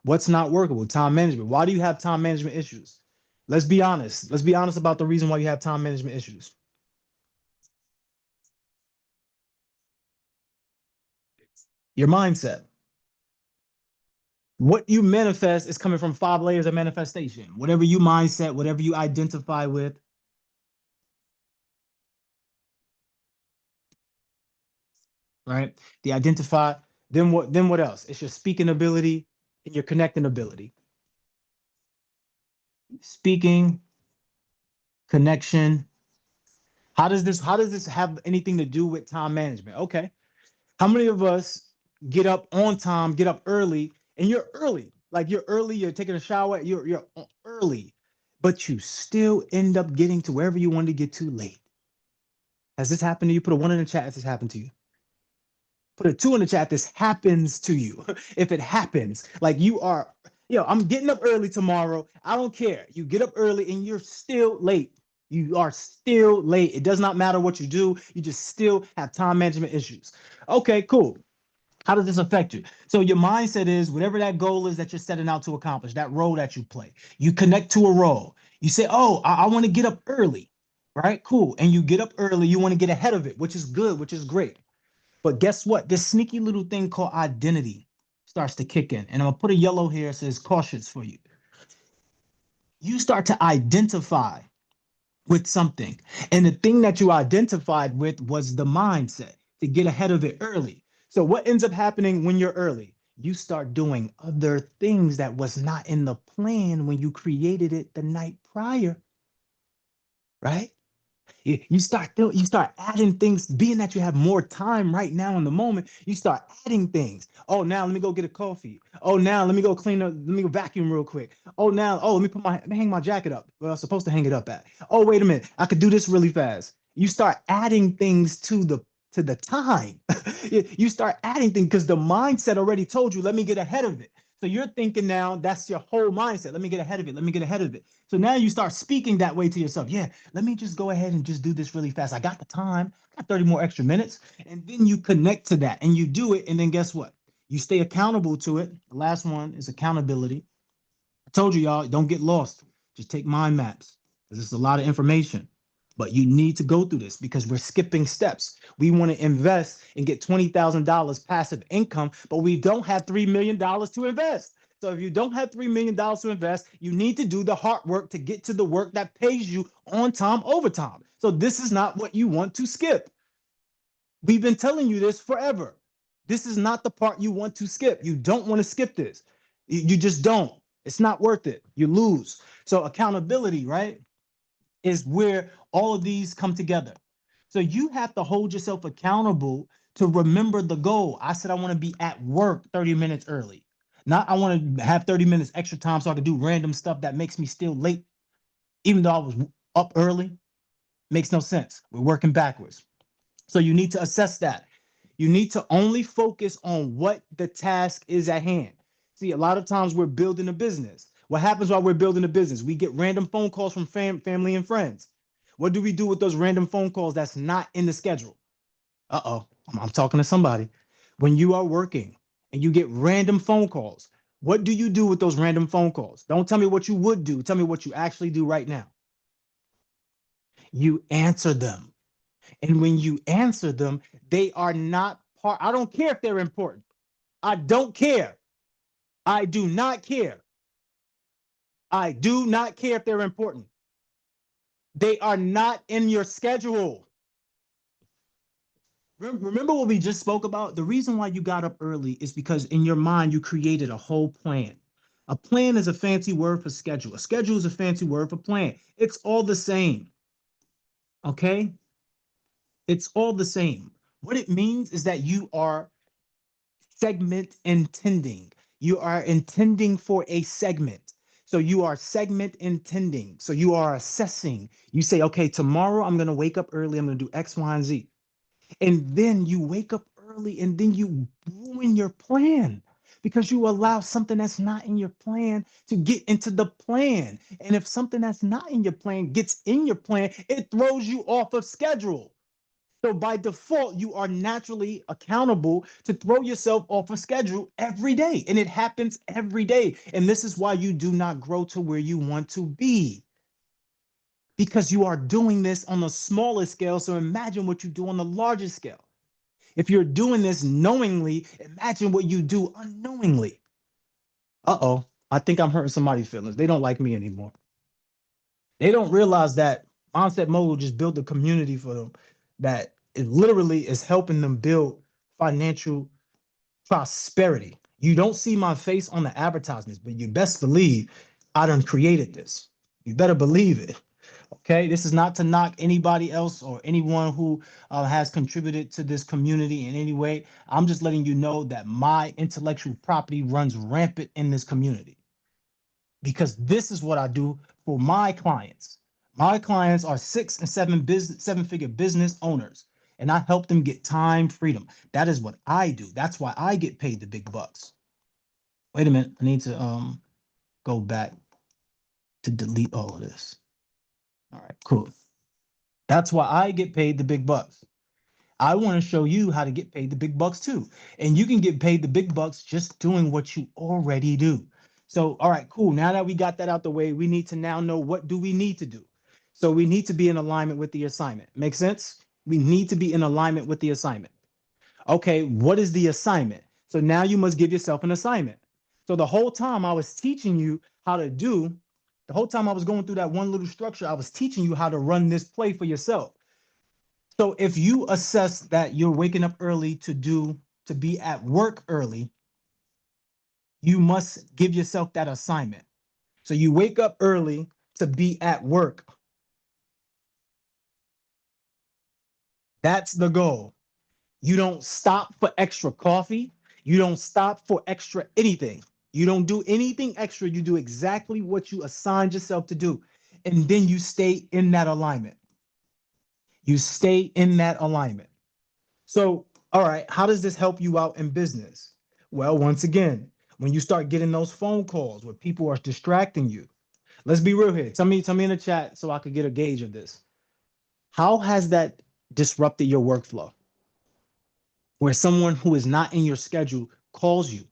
What's not workable? Time management. Why do you have time management issues? Let's be honest. Let's be honest about the reason why you have time management issues. Your mindset. What you manifest is coming from 5 layers of manifestation. Whatever you mindset, whatever you identify with, right? The identify, then what else? It's your speaking ability and your connecting ability. Speaking, connection. How does this have anything to do with time management? Okay. How many of us get up on time, get up early, and you're early? Like you're early, you're taking a shower, you're early, but you still end up getting to wherever you want to get to late. Has this happened to you? Put a one in the chat if this happened to you. Put a two in the chat. This happens to you. If it happens, like you are, I'm getting up early tomorrow. I don't care. You get up early and you're still late. You are still late. It does not matter what you do. You just still have time management issues. Okay, cool. How does this affect you? So your mindset is whatever that goal is that you're setting out to accomplish, that role that you play. You connect to a role. You say, oh, I want to get up early. Right? Cool. And you get up early. You want to get ahead of it, which is good, which is great. But guess what? This sneaky little thing called identity starts to kick in. And I'm going to put a yellow here that says cautious for you. You start to identify with something. And the thing that you identified with was the mindset to get ahead of it early. So what ends up happening when you're early? You start doing other things that was not in the plan when you created it the night prior, right? You start adding things, being that you have more time right now in the moment, you start adding things. Oh, now let me go get a coffee. Oh, now let me go clean up, let me go vacuum real quick. Let me hang my jacket up where I was supposed to hang it up at. Oh, wait a minute, I could do this really fast. You start adding things to the time. You start adding things because the mindset already told you, let me get ahead of it. So you're thinking now that's your whole mindset. Let me get ahead of it. Let me get ahead of it. So now you start speaking that way to yourself. Yeah, let me just go ahead and just do this really fast. I got the time. I got 30 more extra minutes. And then you connect to that and you do it. And then guess what? You stay accountable to it. The last one is accountability. I told you, y'all, don't get lost. Just take mind maps because it's a lot of information. But you need to go through this because we're skipping steps. We want to invest and get $20,000 passive income, but we don't have $3 million to invest. So if you don't have $3 million to invest, you need to do the hard work to get to the work that pays you on time, overtime. So this is not what you want to skip. We've been telling you this forever. This is not the part you want to skip. You don't want to skip this. You just don't. It's not worth it. You lose. So accountability, right, is where all of these come together. So you have to hold yourself accountable to remember the goal. I said I want to be at work 30 minutes early. Not I want to have 30 minutes extra time so I can do random stuff that makes me still late, even though I was up early. Makes no sense. We're working backwards. So you need to assess that. You need to only focus on what the task is at hand. See, a lot of times we're building a business. What happens while we're building a business? We get random phone calls from family and friends. What do we do with those random phone calls that's not in the schedule? Uh-oh, I'm talking to somebody. When you are working and you get random phone calls, what do you do with those random phone calls? Don't tell me what you would do. Tell me what you actually do right now. You answer them. And when you answer them, they are not part. I don't care if they're important. I don't care. I do not care. I do not care if they're important. They are not in your schedule. Remember what we just spoke about? The reason why you got up early is because in your mind you created a whole plan. A plan is a fancy word for schedule. A schedule is a fancy word for plan. It's all the same. Okay? It's all the same. What it means is that you are segment intending. You are intending for a segment. So you are segment intending. So you are assessing. You say, okay, tomorrow I'm going to wake up early. I'm going to do X, Y, and Z. And then you wake up early and then you ruin your plan because you allow something that's not in your plan to get into the plan. And if something that's not in your plan gets in your plan, it throws you off of schedule. So by default, you are naturally accountable to throw yourself off a schedule every day. And it happens every day. And this is why you do not grow to where you want to be. Because you are doing this on a smaller scale. So imagine what you do on the larger scale. If you're doing this knowingly, imagine what you do unknowingly. Uh-oh, I think I'm hurting somebody's feelings. They don't like me anymore. They don't realize that Mindset Mogul just built a community for them that it literally is helping them build financial prosperity. You don't see my face on the advertisements, but you best believe I done created this. You better believe it. Okay, this is not to knock anybody else or anyone who has contributed to this community in any way. I'm just letting you know that my intellectual property runs rampant in this community because this is what I do for my clients. My clients are 7-figure business owners, and I help them get time freedom. That is what I do. That's why I get paid the big bucks. Wait a minute, I need to go back to delete all of this. All right, cool. That's why I get paid the big bucks. I want to show you how to get paid the big bucks too. And you can get paid the big bucks just doing what you already do. So, all right, cool. Now that we got that out the way, we need to now know what do we need to do. So we need to be in alignment with the assignment. Make sense? We need to be in alignment with the assignment. Okay, what is the assignment? So now you must give yourself an assignment. So the whole time I was teaching you how to do, the whole time I was going through that one little structure, I was teaching you how to run this play for yourself. So if you assess that you're waking up early to be at work early, you must give yourself that assignment. So you wake up early to be at work. That's the goal. You don't stop for extra coffee. You don't stop for extra anything. You don't do anything extra. You do exactly what you assigned yourself to do. And then you stay in that alignment. You stay in that alignment. So, all right, how does this help you out in business? Well, once again, When you start getting those phone calls where people are distracting you. Let's be real here. Tell me in the chat so I could get a gauge of this. How has that disrupted your workflow? Where someone who is not in your schedule calls you,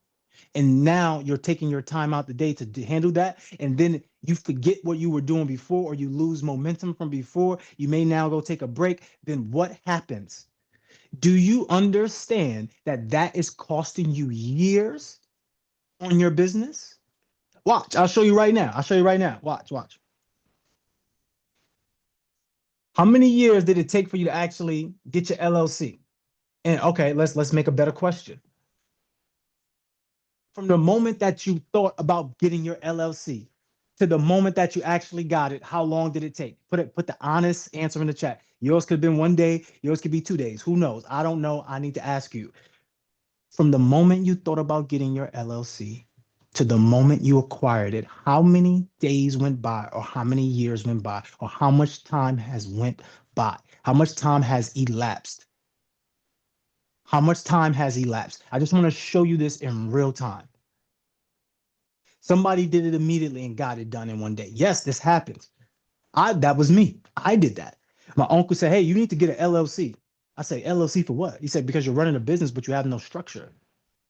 and now you're taking your time out the day to handle that, and then you forget what you were doing before, or you lose momentum from before. You may now go take a break. Then what happens? Do you understand that that is costing you years on your business? Watch, I'll show you right now. I'll show you right now. Watch. How many years did it take for you to actually get your LLC? And okay, let's make a better question. From the moment that you thought about getting your LLC to the moment that you actually got it, how long did it take? Put the honest answer in the chat. Yours could have been 1 day, yours could be 2 days. Who knows? I don't know. I need to ask you. From the moment you thought about getting your LLC to the moment you acquired it, how many days went by, or how many years went by, or how much time has went by? How much time has elapsed? How much time has elapsed? I just want to show you this in real time. Somebody did it immediately and got it done in 1 day. Yes, this happens. That was me. I did that. My uncle said, "Hey, you need to get an LLC." I say, "LLC for what?" He said, "Because you're running a business, but you have no structure."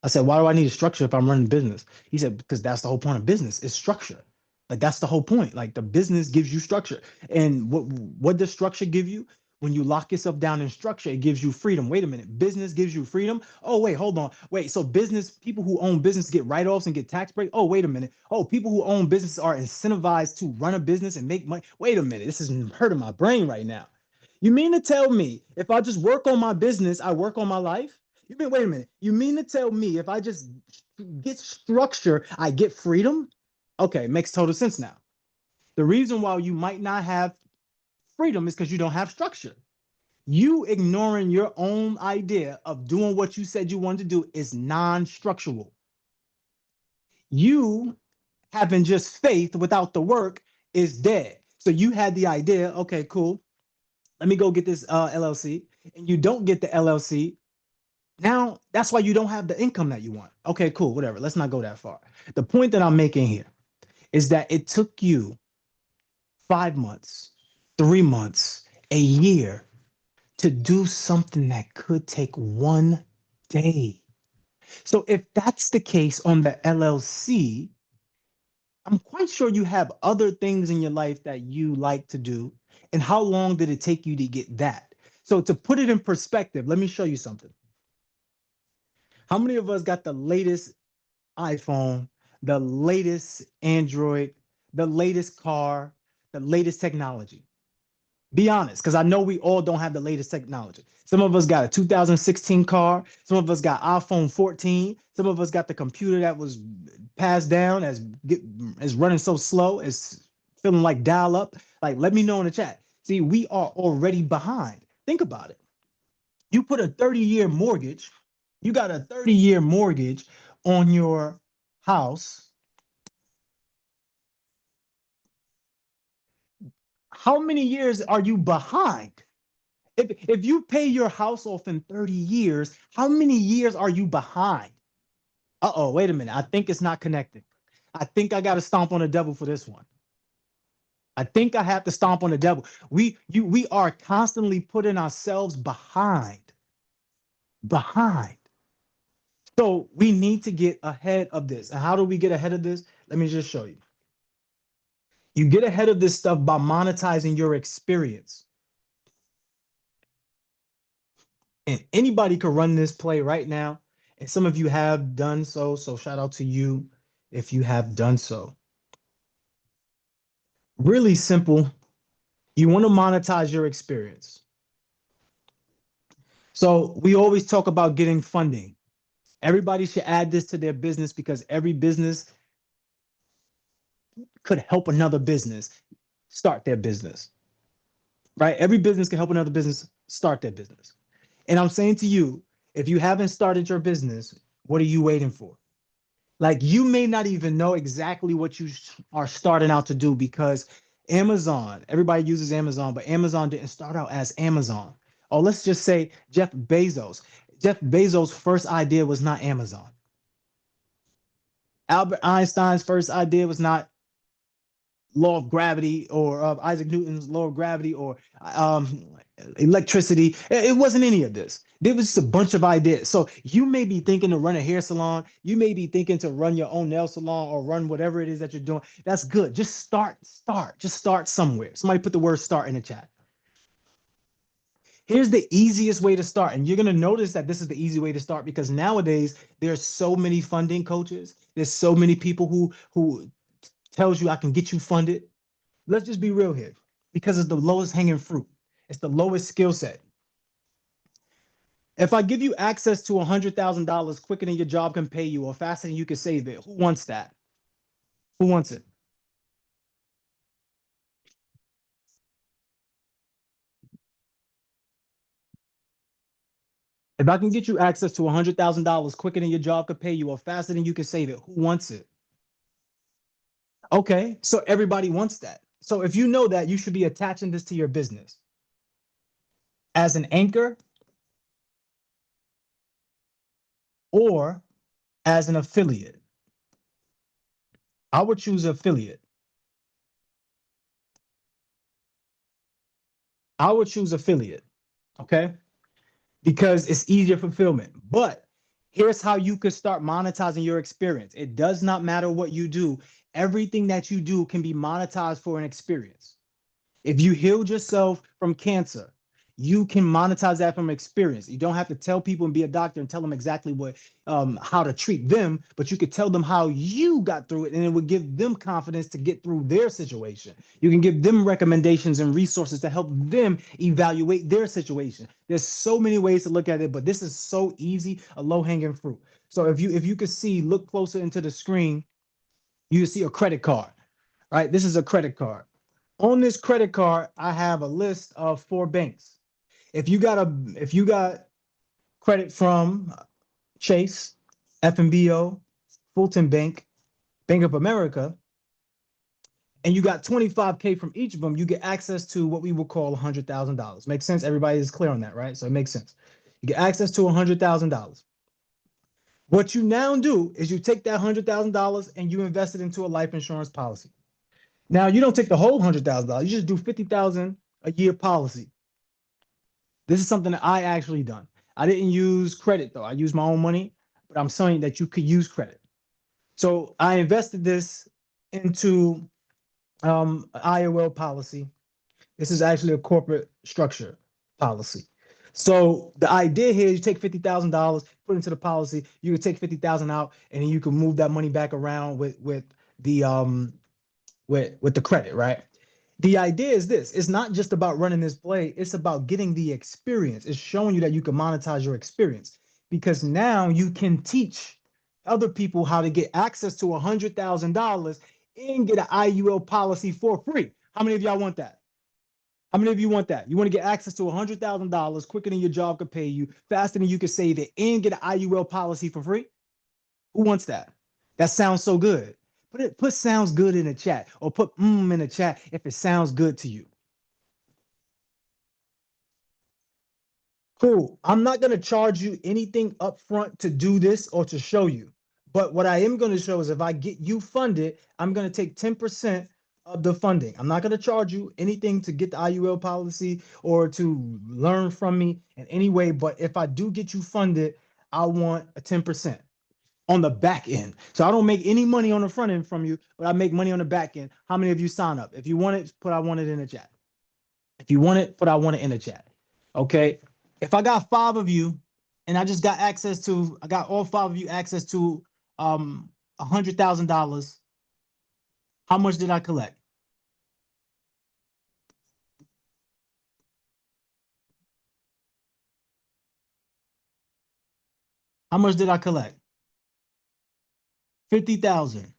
I said, "Why do I need a structure if I'm running a business?" He said, "Because that's the whole point of business is structure. Like that's the whole point. Like the business gives you structure. And what does structure give you? When you lock yourself down in structure, it gives you freedom. Wait a minute, business gives you freedom. Oh, wait, hold on. Wait, so business people who own business get write-offs and get tax breaks. Oh, wait a minute. Oh, people who own business are incentivized to run a business and make money. Wait a minute, this is hurting my brain right now. You mean to tell me if I just work on my business, I work on my life? You mean, wait a minute. You mean to tell me if I just get structure, I get freedom? Okay, makes total sense now. The reason why you might not have freedom is because you don't have structure. You ignoring your own idea of doing what you said you wanted to do is non-structural. You having just faith without the work is dead. So you had the idea, okay, cool. Let me go get this LLC, and you don't get the LLC. Now, that's why you don't have the income that you want. Okay, cool, whatever. Let's not go that far. The point that I'm making here is that it took you 5 months, 3 months, a year to do something that could take 1 day. So if that's the case on the LLC, I'm quite sure you have other things in your life that you like to do. And how long did it take you to get that? So to put it in perspective, let me show you something. How many of us got the latest iPhone, the latest Android, the latest car, the latest technology? Be honest, because I know we all don't have the latest technology. Some of us got a 2016 car. Some of us got iPhone 14. Some of us got the computer that was passed down as running so slow, as feeling like dial up. Like, let me know in the chat. See, we are already behind. Think about it. You put a 30-year mortgage, you got a 30-year mortgage on your house. How many years are you behind? If you pay your house off in 30 years, how many years are you behind? Uh-oh, wait a minute. I think it's not connecting. I think I got to stomp on the devil for this one. I think I have to stomp on the devil. We are constantly putting ourselves behind. So we need to get ahead of this. And how do we get ahead of this? Let me just show you. You get ahead of this stuff by monetizing your experience. And anybody could run this play right now. And some of you have done so. So shout out to you if you have done so. Really simple. You want to monetize your experience. So we always talk about getting funding. Everybody should add this to their business because every business could help another business start their business, right? Every business can help another business start their business. And I'm saying to you, if you haven't started your business, what are you waiting for? Like you may not even know exactly what you are starting out to do because Amazon, everybody uses Amazon, but Amazon didn't start out as Amazon. Or let's just say Jeff Bezos. Jeff Bezos' first idea was not Amazon. Albert Einstein's first idea was not law of gravity or Isaac Newton's law of gravity or electricity. It wasn't any of this. There was just a bunch of ideas. So you may be thinking to run a hair salon. You may be thinking to run your own nail salon or run whatever it is that you're doing. That's good. Just just start somewhere. Somebody put the word start in the chat. Here's the easiest way to start. And you're going to notice that this is the easy way to start because nowadays there's so many funding coaches. There's so many people who tells you I can get you funded. Let's just be real here because it's the lowest hanging fruit. It's the lowest skill set. If I give you access to $100,000 quicker than your job can pay you or faster than you can save it, who wants that? Who wants it? If I can get you access to $100,000 quicker than your job could pay you or faster than you can save it, who wants it? Okay, so everybody wants that. So if you know that, you should be attaching this to your business as an anchor or as an affiliate. I would choose affiliate. I would choose affiliate, okay? Because it's easier fulfillment. But here's how you could start monetizing your experience. It does not matter what you do. Everything that you do can be monetized for an experience. If you healed yourself from cancer, you can monetize that from experience. You don't have to tell people and be a doctor and tell them exactly what how to treat them, but you could tell them how you got through it, and it would give them confidence to get through their situation. You can give them recommendations and resources to help them evaluate their situation. There's so many ways to look at it, but this is so easy, a low-hanging fruit. So if you could see, look closer into the screen, you see a credit card, right? This is a credit card. On this credit card, I have a list of 4 banks. If you got credit from Chase, FNBO, Fulton Bank, Bank of America, and you got 25K from each of them, you get access to what we would call $100,000. Makes sense? Everybody is clear on that, right? So it makes sense. You get access to $100,000. What you now do is you take that $100,000 and you invest it into a life insurance policy. Now you don't take the whole $100,000. You just do $50,000 a year policy. This is something that I actually done. I didn't use credit though. I used my own money, but I'm saying that you could use credit. So I invested this into IOL policy. This is actually a corporate structure policy. So the idea here is you take $50,000, put into the policy. You can take 50,000 out, and then you can move that money back around with the with the credit, right? The idea is this: it's not just about running this play, it's about getting the experience. It's showing you that you can monetize your experience because now you can teach other people how to get access to $100,000 and get an IUL policy for free. How many of y'all want that? How many of you want that? You want to get access to $100,000 quicker than your job could pay you, faster than you could save it, and get an IUL policy for free? Who wants that? That sounds so good. Put sounds good in the chat or put in the chat if it sounds good to you. Cool. I'm not going to charge you anything up front to do this or to show you. But what I am going to show is if I get you funded, I'm going to take 10% of the funding. I'm not going to charge you anything to get the IUL policy or to learn from me in any way. But if I do get you funded, I want a 10% on the back end. So I don't make any money on the front end from you, but I make money on the back end. How many of you sign up? If you want it, put I want it in the chat. If you want it, put I want it in the chat. Okay. If I got 5 of you and I just got access to, I got all 5 of you access to $100,000, how much did I collect? How much did I collect? 50,000.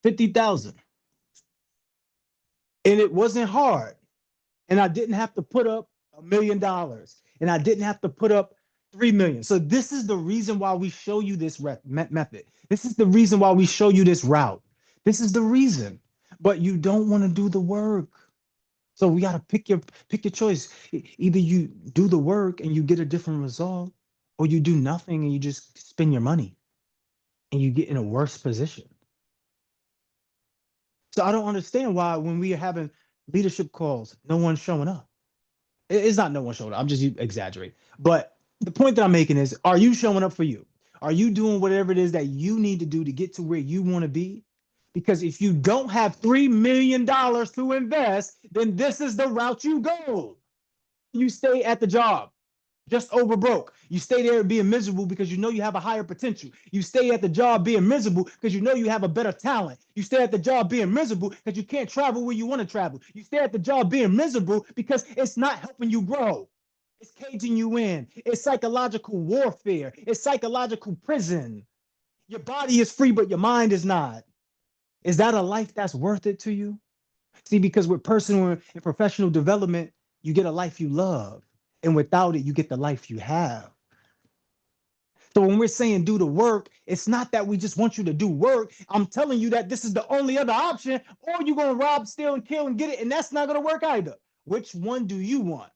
50,000. And it wasn't hard. And I didn't have to put up $1 million. And I didn't have to put up 3 million. So this is the reason why we show you this method. This is the reason why we show you this route. This is the reason. But you don't want to do the work. So we got to pick your choice. Either you do the work and you get a different result, or you do nothing and you just spend your money and you get in a worse position. So I don't understand why when we are having leadership calls, no one's showing up. It's not no one showing up. I'm just exaggerating. But the point that I'm making is, are you showing up for you? Are you doing whatever it is that you need to do to get to where you want to be? Because if you don't have $3 million to invest, then this is the route you go. You stay at the job just over broke. You stay there being miserable because you know you have a higher potential. You stay at the job being miserable because you know you have a better talent. You stay at the job being miserable because you can't travel where you want to travel. You stay at the job being miserable because it's not helping you grow. It's caging you in. It's psychological warfare. It's psychological prison. Your body is free, but your mind is not. Is that a life that's worth it to you? See, because with personal and professional development, you get a life you love. And without it, you get the life you have. So when we're saying do the work, it's not that we just want you to do work. I'm telling you that this is the only other option, or you're going to rob, steal, and kill and get it. And that's not going to work either. Which one do you want?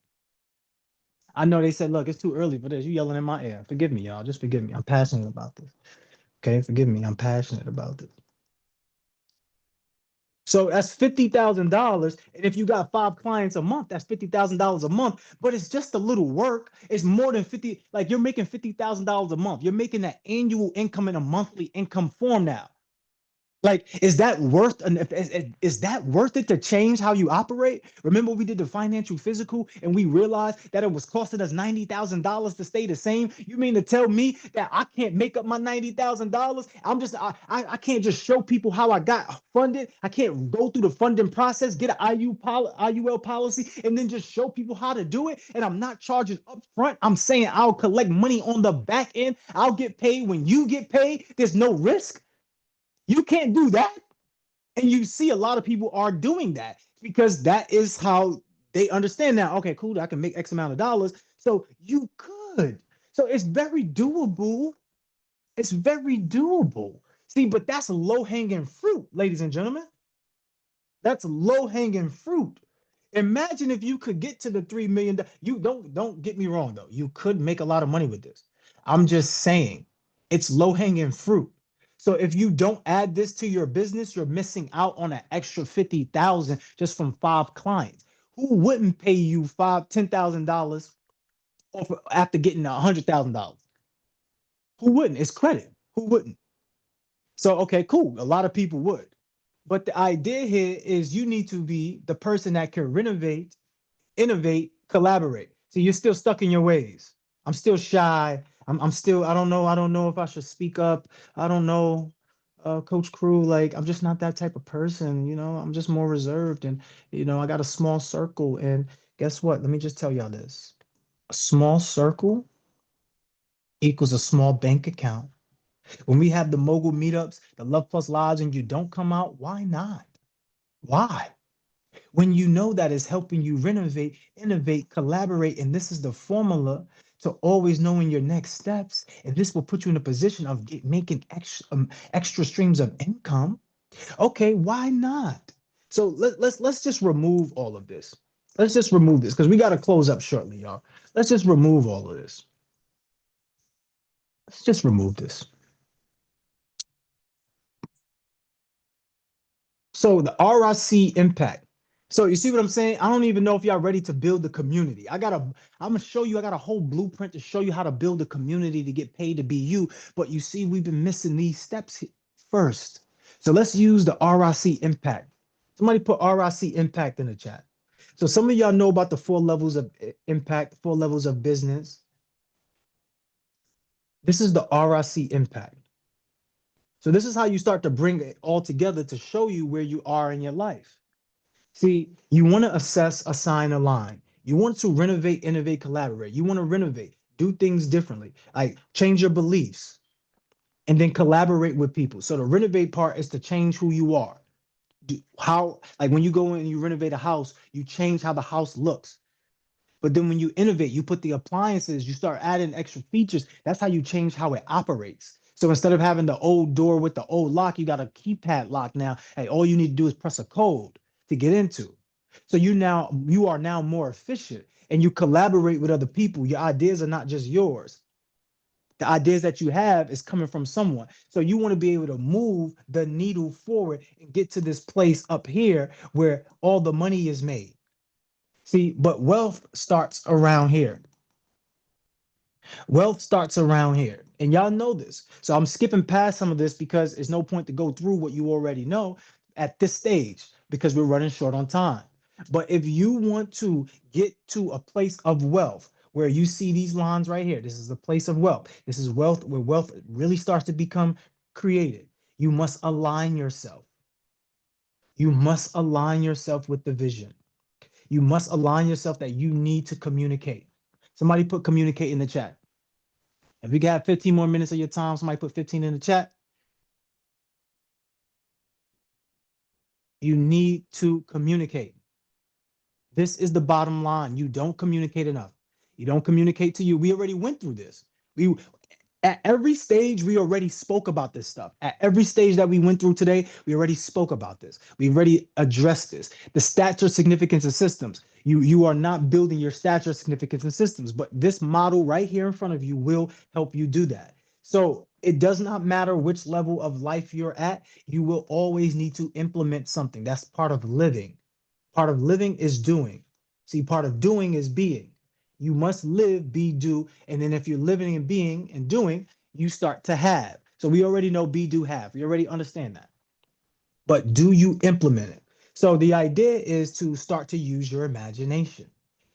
I know they said, look, it's too early for this. You yelling in my ear. Forgive me, y'all. Just forgive me. I'm passionate about this. Okay, forgive me. I'm passionate about this. So that's $50,000. And if you got 5 clients a month, that's $50,000 a month. But it's just a little work. It's more than 50. Like you're making $50,000 a month. You're making that annual income in a monthly income form now. Like, is that worth is that worth it to change how you operate? Remember, we did the financial physical and we realized that it was costing us $90,000 to stay the same. You mean to tell me that I can't make up my $90,000? I can't just show people how I got funded. I can't go through the funding process, get an IUL policy, and then just show people how to do it. And I'm not charging up front. I'm saying I'll collect money on the back end. I'll get paid when you get paid. There's no risk. You can't do that. And you see a lot of people are doing that because that is how they understand now. Okay, cool. I can make X amount of dollars. So you could. So it's very doable. It's very doable. See, but that's low hanging fruit, ladies and gentlemen. That's low hanging fruit. Imagine if you could get to the $3 million. You don't get me wrong though. You could make a lot of money with this. I'm just saying it's low hanging fruit. So if you don't add this to your business, you're missing out on an extra 50,000 just from 5 clients. Who wouldn't pay you $10,000 after getting $100,000? Who wouldn't? It's credit. Who wouldn't? So okay, cool. A lot of people would. But the idea here is you need to be the person that can renovate, innovate, collaborate. So you're still stuck in your ways. I'm still shy. I'm still, I don't know. I don't know if I should speak up. I don't know, Coach Crew. Like, I'm just not that type of person. I'm just more reserved. And, I got a small circle. And guess what? Let me just tell y'all this. A small circle equals a small bank account. When we have the mogul meetups, the Love Plus Lives, and you don't come out, why not? Why? When you know that is helping you renovate, innovate, collaborate, and this is the formula to always knowing your next steps, and this will put you in a position of making extra streams of income. Okay, why not? So let's just remove all of this. Let's just remove this because we got to close up shortly, y'all. Let's just remove all of this. Let's just remove this. So the RIC impact. So you see what I'm saying? I don't even know if y'all ready to build the community. I'm gonna show you, I got a whole blueprint to show you how to build a community to get paid to be you. But you see, we've been missing these steps first. So let's use the RIC impact. Somebody put RIC impact in the chat. So some of y'all know about the 4 levels of impact, 4 levels of business. This is the RIC impact. So this is how you start to bring it all together to show you where you are in your life. See, you want to assess, assign, align. You want to renovate, innovate, collaborate. You want to renovate, do things differently, like change your beliefs, and then collaborate with people. So the renovate part is to change who you are. Like when you go in and you renovate a house, you change how the house looks. But then when you innovate, you put the appliances, you start adding extra features. That's how you change how it operates. So instead of having the old door with the old lock, you got a keypad lock now. Hey, all you need to do is press a code to get into. So you are now more efficient and you collaborate with other people. Your ideas are not just yours. The ideas that you have is coming from someone. So you want to be able to move the needle forward and get to this place up here where all the money is made. See, but wealth starts around here. Wealth starts around here. And y'all know this. So I'm skipping past some of this because there's no point to go through what you already know at this stage because we're running short on time. But if you want to get to a place of wealth where you see these lines right here, this is a place of wealth. This is wealth where wealth really starts to become created. You must align yourself. You must align yourself with the vision. You must align yourself that you need to communicate. Somebody put communicate in the chat. If you got 15 more minutes of your time, somebody put 15 in the chat. You need to communicate. This is the bottom line. You don't communicate enough. You don't communicate to you. We already went through this. We at every stage, we already spoke about this stuff. At every stage that we went through today, we already spoke about this. We already addressed this. The stature, significance, of systems. You are not building your stature, significance, and systems, but this model right here in front of you will help you do that. So it does not matter which level of life you're at, you will always need to implement something. That's part of living. Part of living is doing. See, part of doing is being. You must live, be, do. And then if you're living and being and doing, you start to have. So we already know be, do, have. We already understand that. But do you implement it? So the idea is to start to use your imagination.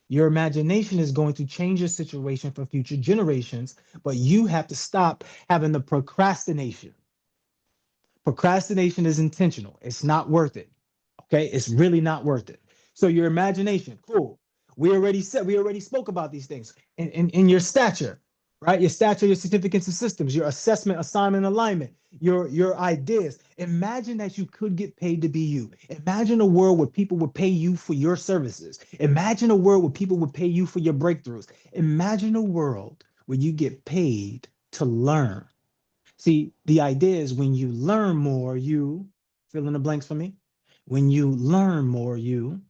Your imagination is going to change your situation for future generations, but you have to stop having the procrastination. Procrastination is intentional. It's not worth it. Okay, it's really not worth it. So your imagination, cool. We already spoke about these things in your stature, right? Your stature, your significance and systems, your assessment, assignment, alignment, your ideas. Imagine that you could get paid to be you. Imagine a world where people would pay you for your services. Imagine a world where people would pay you for your breakthroughs. Imagine a world where you get paid to learn. See, the idea is when you learn more, you fill in the blanks for me. When you learn more, you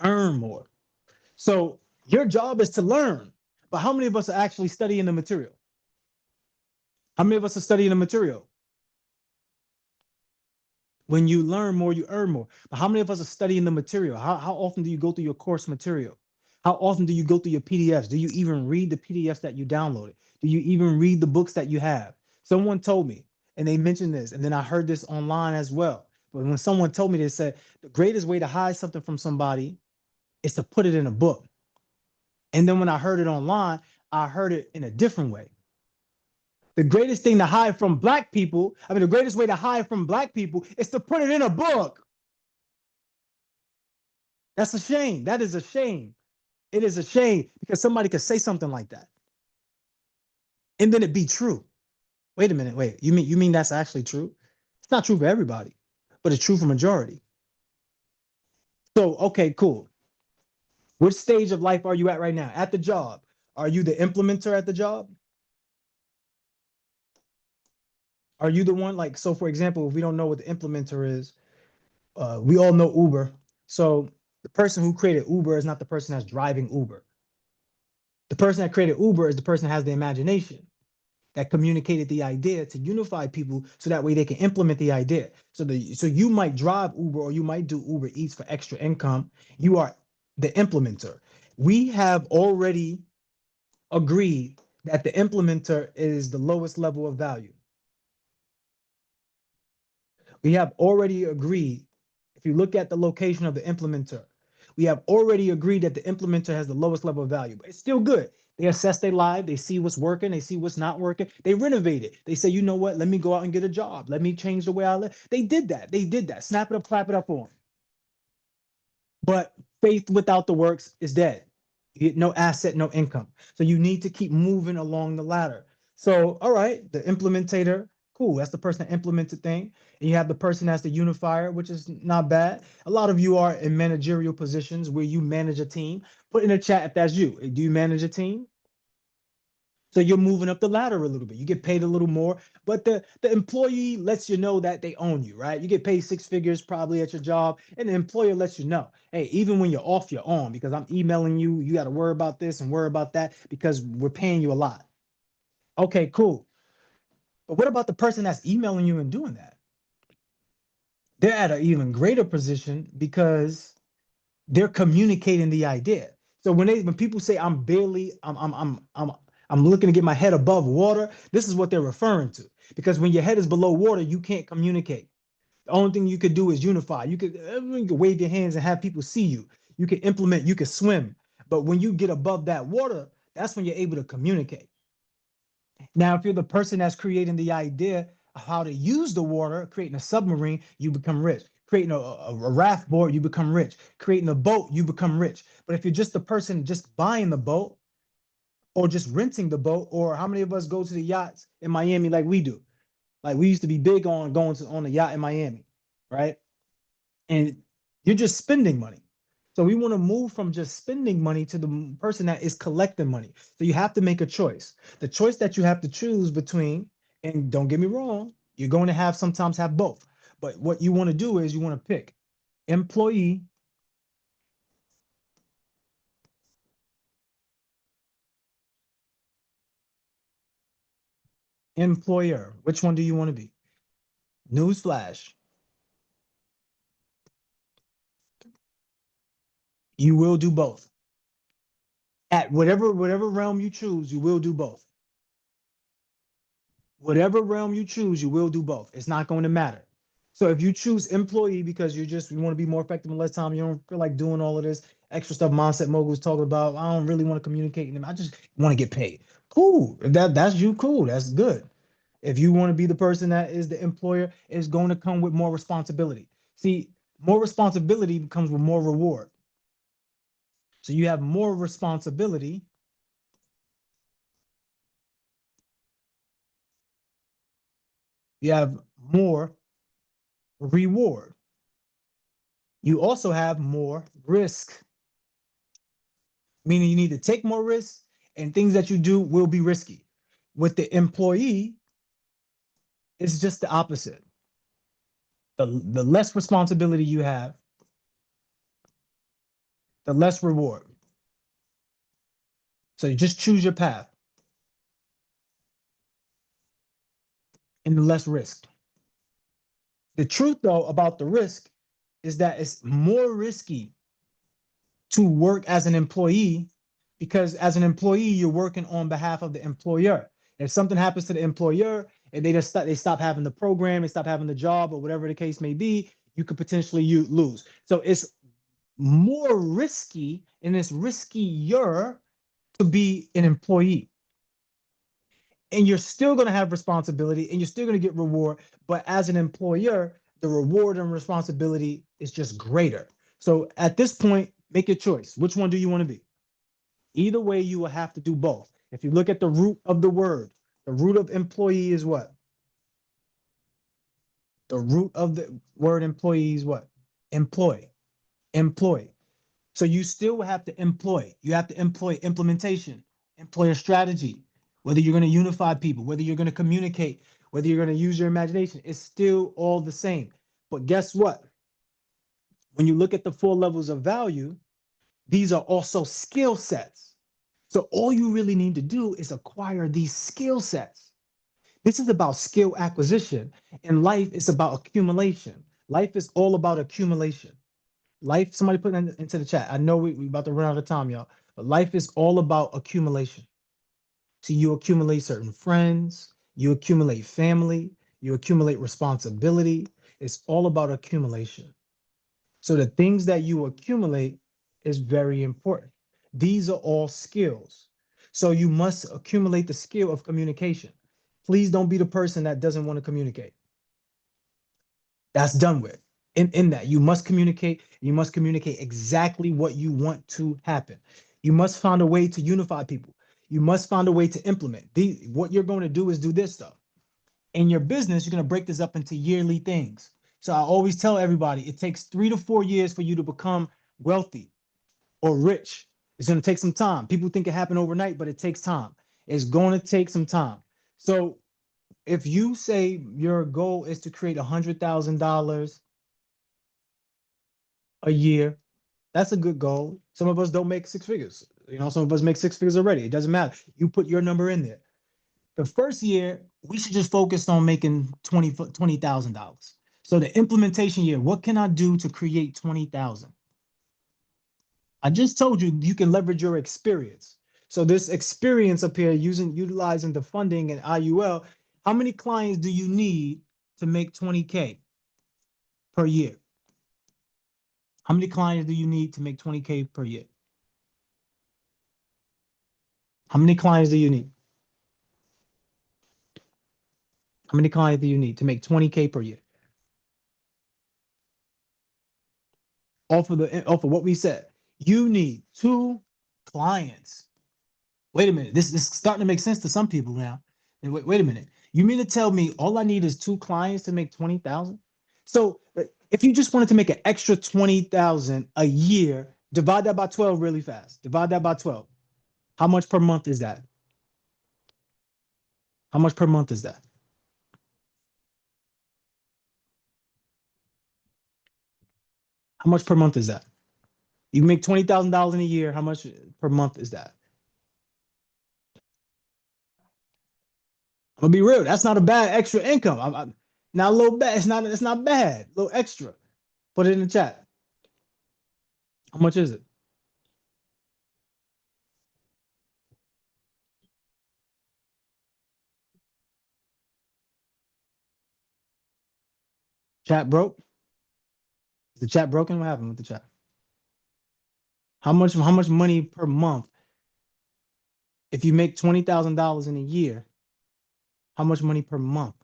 earn more. So your job is to learn. But how many of us are actually studying the material? How many of us are studying the material? When you learn more, you earn more. But how many of us are studying the material? How often do you go through your course material? How often do you go through your PDFs? Do you even read the PDFs that you downloaded? Do you even read the books that you have? Someone told me, and they mentioned this, and then I heard this online as well. But when someone told me, they said the greatest way to hide something from somebody is to put it in a book. And then when I heard it online, I heard it in a different way. The greatest thing to hide from black people, the greatest way to hide from black people is to put it in a book. That's a shame. That is a shame. It is a shame because somebody could say something like that. And then it be true. Wait a minute, wait. You mean that's actually true? It's not true for everybody, but it's true for majority. So, okay, cool. Which stage of life are you at right now? At the job. Are you the implementer at the job? Are you the one like, so for example, if we don't know what the implementer is, we all know Uber. So the person who created Uber is not the person that's driving Uber. The person that created Uber is the person that has the imagination that communicated the idea to unify people so that way they can implement the idea. So you might drive Uber or you might do Uber Eats for extra income. You are the implementer. We have already agreed that the implementer is the lowest level of value. We have already agreed, if you look at the location of the implementer, we have already agreed that the implementer has the lowest level of value, but it's still good. They assess their life, they see what's working, they see what's not working, they renovate it. They say, you know what, let me go out and get a job. Let me change the way I live. They did that. Snap it up, clap it up for them. But faith without the works is dead. You get no asset, no income. So you need to keep moving along the ladder. So, all right, the implementator, cool. That's the person that implements the thing. And you have the person that's the unifier, which is not bad. A lot of you are in managerial positions where you manage a team. Put in the chat if that's you. Do you manage a team? So you're moving up the ladder a little bit. You get paid a little more, but the employee lets you know that they own you, right? You get paid 6 figures probably at your job, and the employer lets you know, hey, even when you're off, you're on because I'm emailing you. You got to worry about this and worry about that because we're paying you a lot. Okay, cool. But what about the person that's emailing you and doing that? They're at an even greater position because they're communicating the idea. So when people say I'm barely I'm looking to get my head above water, this is what they're referring to. Because when your head is below water, you can't communicate. The only thing you could do is unify. You could wave your hands and have people see you. You can implement, you can swim. But when you get above that water, that's when you're able to communicate. Now, if you're the person that's creating the idea of how to use the water, creating a submarine, you become rich. Creating a raft board, you become rich. Creating a boat, you become rich. But if you're just the person just buying the boat or just renting the boat, or how many of us go to the yachts in Miami like we do? Like we used to be big on going on a yacht in Miami, right? And you're just spending money. So we want to move from just spending money to the person that is collecting money. So you have to make a choice. The choice that you have to choose between, and don't get me wrong, you're going to have sometimes have both. But what you want to do is you want to pick employee, employer. Which one do you want to be? Newsflash, you will do both. At whatever realm you choose, you will do both. Whatever realm you choose, you will do both. It's not going to matter. So if you choose employee because you want to be more effective in less time, you don't feel like doing all of this extra stuff Mindset Mogul is talking about. I don't really want to communicate with them. I just want to get paid. Cool. If that's you, cool. That's good. If you want to be the person that is the employer, it's going to come with more responsibility. See, more responsibility comes with more reward. So you have more responsibility. You have more reward. You also have more risk, meaning you need to take more risks and things that you do will be risky. With the employee, it's just the opposite. The less responsibility you have, the less reward. So you just choose your path and the less risk. The truth, though, about the risk is that it's more risky to work as an employee because as an employee, you're working on behalf of the employer. If something happens to the employer and they stop having the program, they stop having the job, or whatever the case may be, you could potentially lose. So it's more risky and it's riskier to be an employee. And you're still going to have responsibility and you're still going to get reward. But as an employer, the reward and responsibility is just greater. So at this point, make your choice. Which one do you want to be? Either way, you will have to do both. If you look at the root of the word, the root of employee is what? The root of the word employee is what? Employ. Employ. So you still have to employ. You have to employ implementation, employ a strategy, whether you're going to unify people, whether you're going to communicate, whether you're going to use your imagination. It's still all the same. But guess what? When you look at the 4 levels of value, these are also skill sets. So all you really need to do is acquire these skill sets. This is about skill acquisition. In life, it's about accumulation. Life is all about accumulation. Life, somebody put it into the chat. I know we about to run out of time, y'all. But life is all about accumulation. So you accumulate certain friends, you accumulate family, you accumulate responsibility. It's all about accumulation. So the things that you accumulate is very important. These are all skills. So you must accumulate the skill of communication. Please don't be the person that doesn't want to communicate. That's done with. In that, you must communicate. You must communicate exactly what you want to happen. You must find a way to unify people. You must find a way to implement. What you're going to do is do this stuff. In your business, you're going to break this up into yearly things. So I always tell everybody it takes 3 to 4 years for you to become wealthy or rich. It's going to take some time. People think it happened overnight, but it takes time. It's going to take some time. So if you say your goal is to create $100,000 a year, that's a good goal. Some of us don't make six figures. Some of us make six figures already. It doesn't matter. You put your number in there. The first year, we should just focus on making $20,000. So the implementation year, what can I do to create 20,000? I just told you you can leverage your experience. So this experience up here utilizing the funding and IUL, how many clients do you need to make 20K per year? How many clients do you need to make 20K per year? How many clients do you need? How many clients do you need to make 20K per year? Off of what we said, you need 2 clients. Wait a minute, this is starting to make sense to some people now. And wait a minute, you mean to tell me all I need is 2 clients to make 20,000? So if you just wanted to make an extra 20,000 a year, divide that by 12 really fast. Divide that by 12. How much per month is that? How much per month is that? How much per month is that? You make $20,000 in a year. How much per month is that? I'm gonna be real. That's not a bad extra income. Not a little bad. It's not bad. A little extra. Put it in the chat. How much is it? Chat broke? Is the chat broken? What happened with the chat? How much money per month? If you make $20,000 in a year, how much money per month?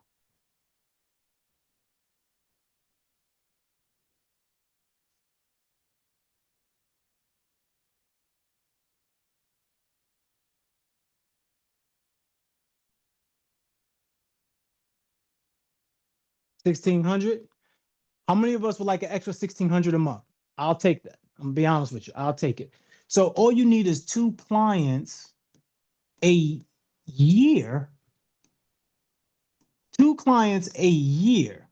$1,600? How many of us would like an extra $1,600 a month? I'll take that. I'm gonna be honest with you. I'll take it. So all you need is 2 clients a year. 2 clients a year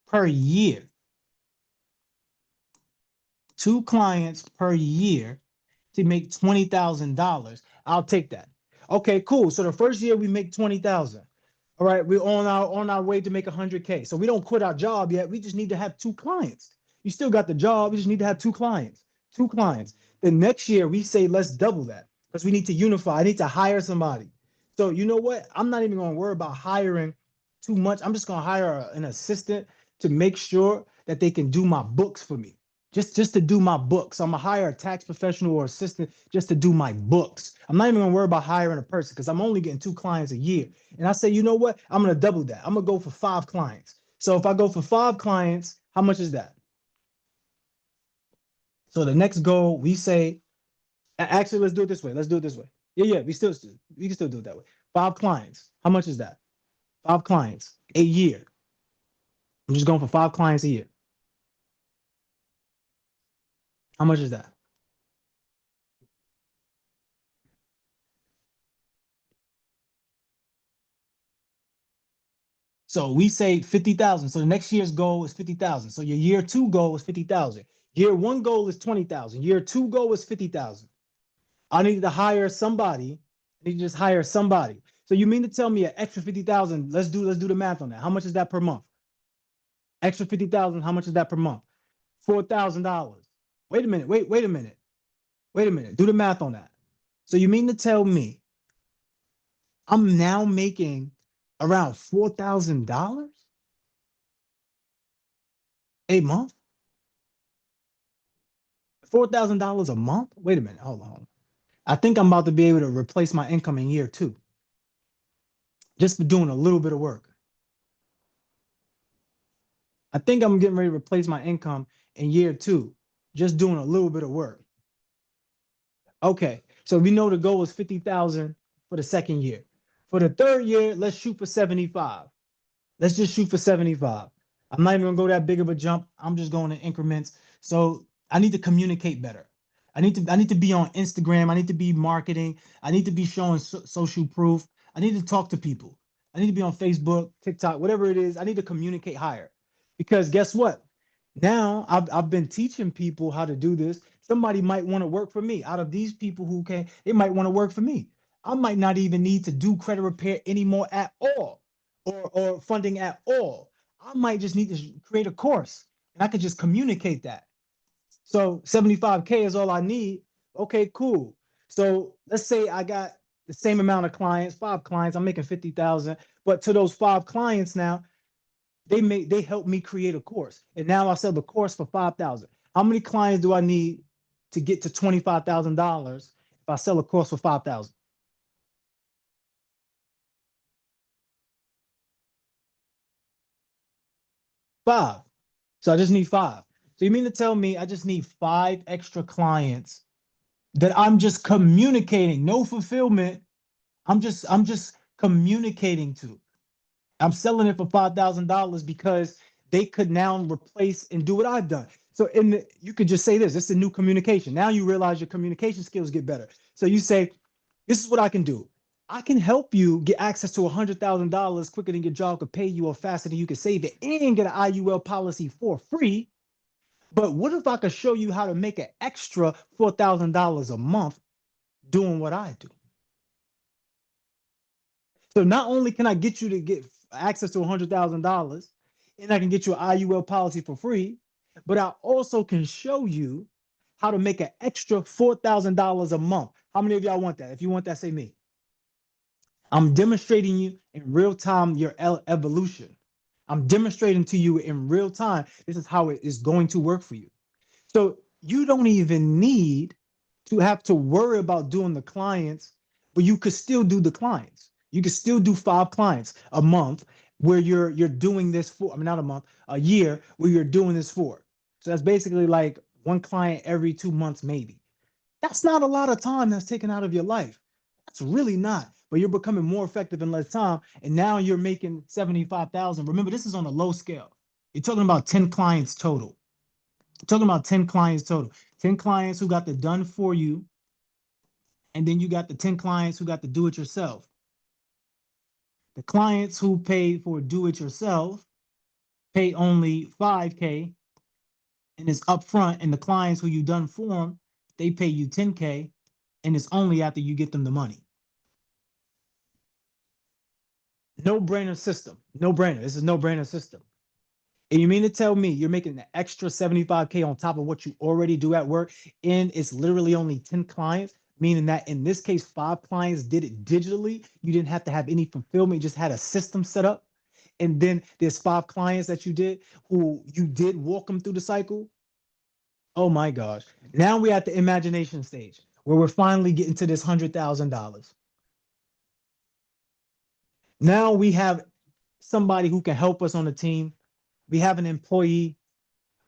per year. 2 clients per year to make $20,000. I'll take that. Okay, cool. So the first year we make 20,000. All right, we're on our way to make 100K. So we don't quit our job yet. We just need to have 2 clients. You still got the job. We just need to have 2 clients. 2 clients. The next year we say let's double that because we need to unify. I need to hire somebody. So you know what? I'm not even going to worry about hiring too much. I'm just going to hire an assistant to make sure that they can do my books for me. Just to do my books. I'm gonna hire a tax professional or assistant just to do my books. I'm not even gonna worry about hiring a person because I'm only getting 2 clients a year. And I say, you know what? I'm gonna double that. I'm gonna go for 5 clients. So if I go for 5 clients, how much is that? So the next goal, we say, actually, let's do it this way. Let's do it this way. Yeah, we can still do it that way. 5 clients. How much is that? 5 clients a year. I'm just going for 5 clients a year. How much is that? So we say 50,000. So the next year's goal is 50,000. So your year 2 goal is 50,000. Year 1 goal is 20,000. Year 2 goal is 50,000. I need to hire somebody. I need to just hire somebody. So you mean to tell me an extra 50,000? Let's do the math on that. How much is that per month? Extra 50,000. How much is that per month? $4,000. Wait a minute. Wait a minute. Wait a minute. Do the math on that. So you mean to tell me I'm now making around $4,000 a month? $4,000 a month? Wait a minute. Hold on. I think I'm about to be able to replace my income in year 2 just for doing a little bit of work. I think I'm getting ready to replace my income in year 2 just doing a little bit of work. Okay, so we know the goal is 50,000 for the second year. For the third year, let's shoot for 75. Let's just shoot for 75. I'm not even gonna go that big of a jump. I'm just going in increments. So I need to communicate better. I need to be on Instagram. I need to be marketing. I need to be showing social proof. I need to talk to people. I need to be on Facebook, TikTok, whatever it is. I need to communicate higher. Because guess what? Now I've been teaching people how to do this. Somebody might want to work for me. Out of these people who can, they might want to work for me. I might not even need to do credit repair anymore at all, or funding at all. I might just need to create a course and I could just communicate that. So 75K is all I need. Okay, cool. So let's say I got the same amount of clients, 5 clients, I'm making 50,000, but to those 5 clients now, they help me create a course. And now I sell the course for 5,000. How many clients do I need to get to $25,000 if I sell a course for 5,000? Five. So I just need five. So you mean to tell me I just need 5 extra clients that I'm just communicating, no fulfillment. I'm just communicating to. I'm selling it for $5,000 because they could now replace and do what I've done. So you could just say this. It's a new communication. Now you realize your communication skills get better. So you say, this is what I can do. I can help you get access to $100,000 quicker than your job could pay you or faster than you could save it and get an IUL policy for free. But what if I could show you how to make an extra $4,000 a month doing what I do? So not only can I get you to get access to $100,000 and I can get you an IUL policy for free, but I also can show you how to make an extra $4,000 a month. How many of y'all want that? If you want that, say me. I'm demonstrating you in real time your evolution. I'm demonstrating to you in real time. This is how it is going to work for you. So you don't even need to have to worry about doing the clients, but you could still do the clients. You could still do 5 clients a month where you're doing this for, I mean, not a month, a year where you're doing this for. So that's basically like 1 client every 2 months, maybe. That's not a lot of time that's taken out of your life. That's really not. But you're becoming more effective in less time. And now you're making 75,000. Remember, this is on a low scale. You're talking about 10 clients total. Talking about 10 clients total. 10 clients who got the done for you. And then you got the 10 clients who got the do it yourself. The clients who pay for do it yourself pay only 5K and it's upfront. And the clients who you done for them, they pay you 10K and it's only after you get them the money. No brainer system. No brainer. This is no brainer system. And you mean to tell me you're making an extra 75K on top of what you already do at work, and it's literally only 10 clients, meaning that in this case, 5 clients did it digitally. You didn't have to have any fulfillment, you just had a system set up. And then there's 5 clients that you did who you did walk them through the cycle. Oh my gosh. Now we're at the imagination stage where we're finally getting to this $100,000. Now we have somebody who can help us on the team. We have an employee.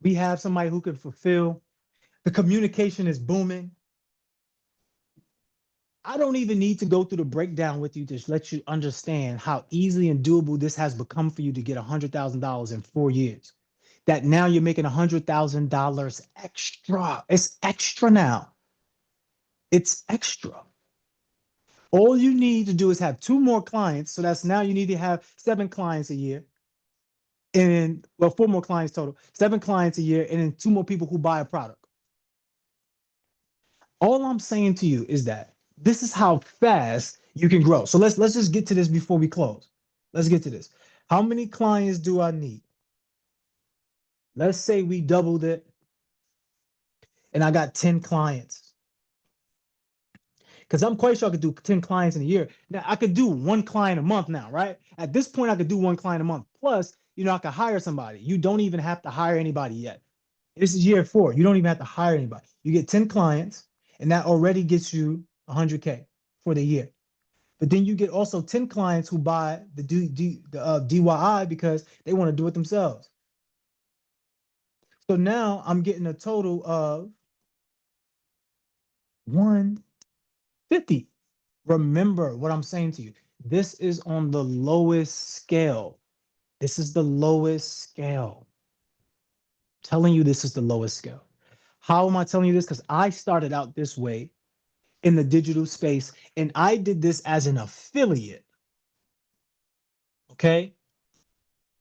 We have somebody who can fulfill. The communication is booming. I don't even need to go through the breakdown with you to let you understand how easy and doable this has become for you to get $100,000 in 4 years. That now you're making $100,000 extra. It's extra now. It's extra. All you need to do is have 2 more clients. So that's now you need to have 7 clients a year. And well, 4 more clients total, 7 clients a year, and then 2 more people who buy a product. All I'm saying to you is that this is how fast you can grow. So let's just get to this before we close. Let's get to this. How many clients do I need? Let's say we doubled it and I got 10 clients. Because I'm quite sure I could do 10 clients in a year. Now I could do 1 client a month now, right? At this point, I could do 1 client a month. Plus, I could hire somebody. You don't even have to hire anybody yet. This is year 4. You don't even have to hire anybody. You get 10 clients, and that already gets you 100K for the year. But then you get also 10 clients who buy the DIY because they want to do it themselves. So now I'm getting a total of 150. Remember what I'm saying to you. This is on the lowest scale. This is the lowest scale. I'm telling you, this is the lowest scale. How am I telling you this? Because I started out this way in the digital space, and I did this as an affiliate. Okay.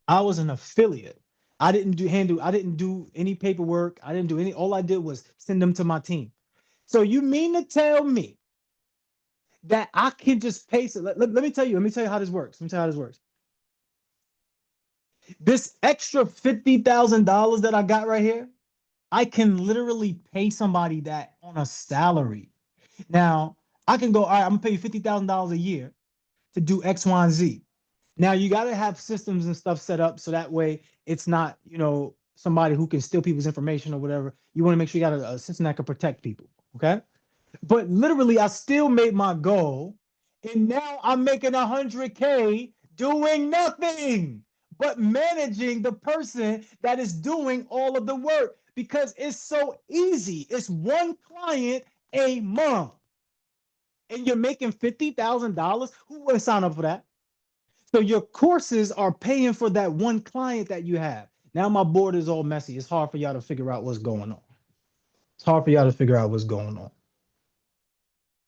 I was an affiliate. I didn't do any paperwork. I didn't do any, all I did was send them to my team. So you mean to tell me that I can just pay? So let me tell you, how this works. Let me tell you how this works. This extra $50,000 that I got right here, I can literally pay somebody that on a salary. Now I can go, all right, I'm gonna pay you $50,000 a year to do X, Y, and Z. Now you got to have systems and stuff set up so that way it's not, somebody who can steal people's information or whatever. You want to make sure you got a system that can protect people. Okay. But literally, I still made my goal, and now I'm making 100K doing nothing but managing the person that is doing all of the work because it's so easy. It's one client a month, and you're making $50,000. Who would sign up for that? So your courses are paying for that one client that you have. Now my board is all messy. It's hard for y'all to figure out what's going on. It's hard for y'all to figure out what's going on.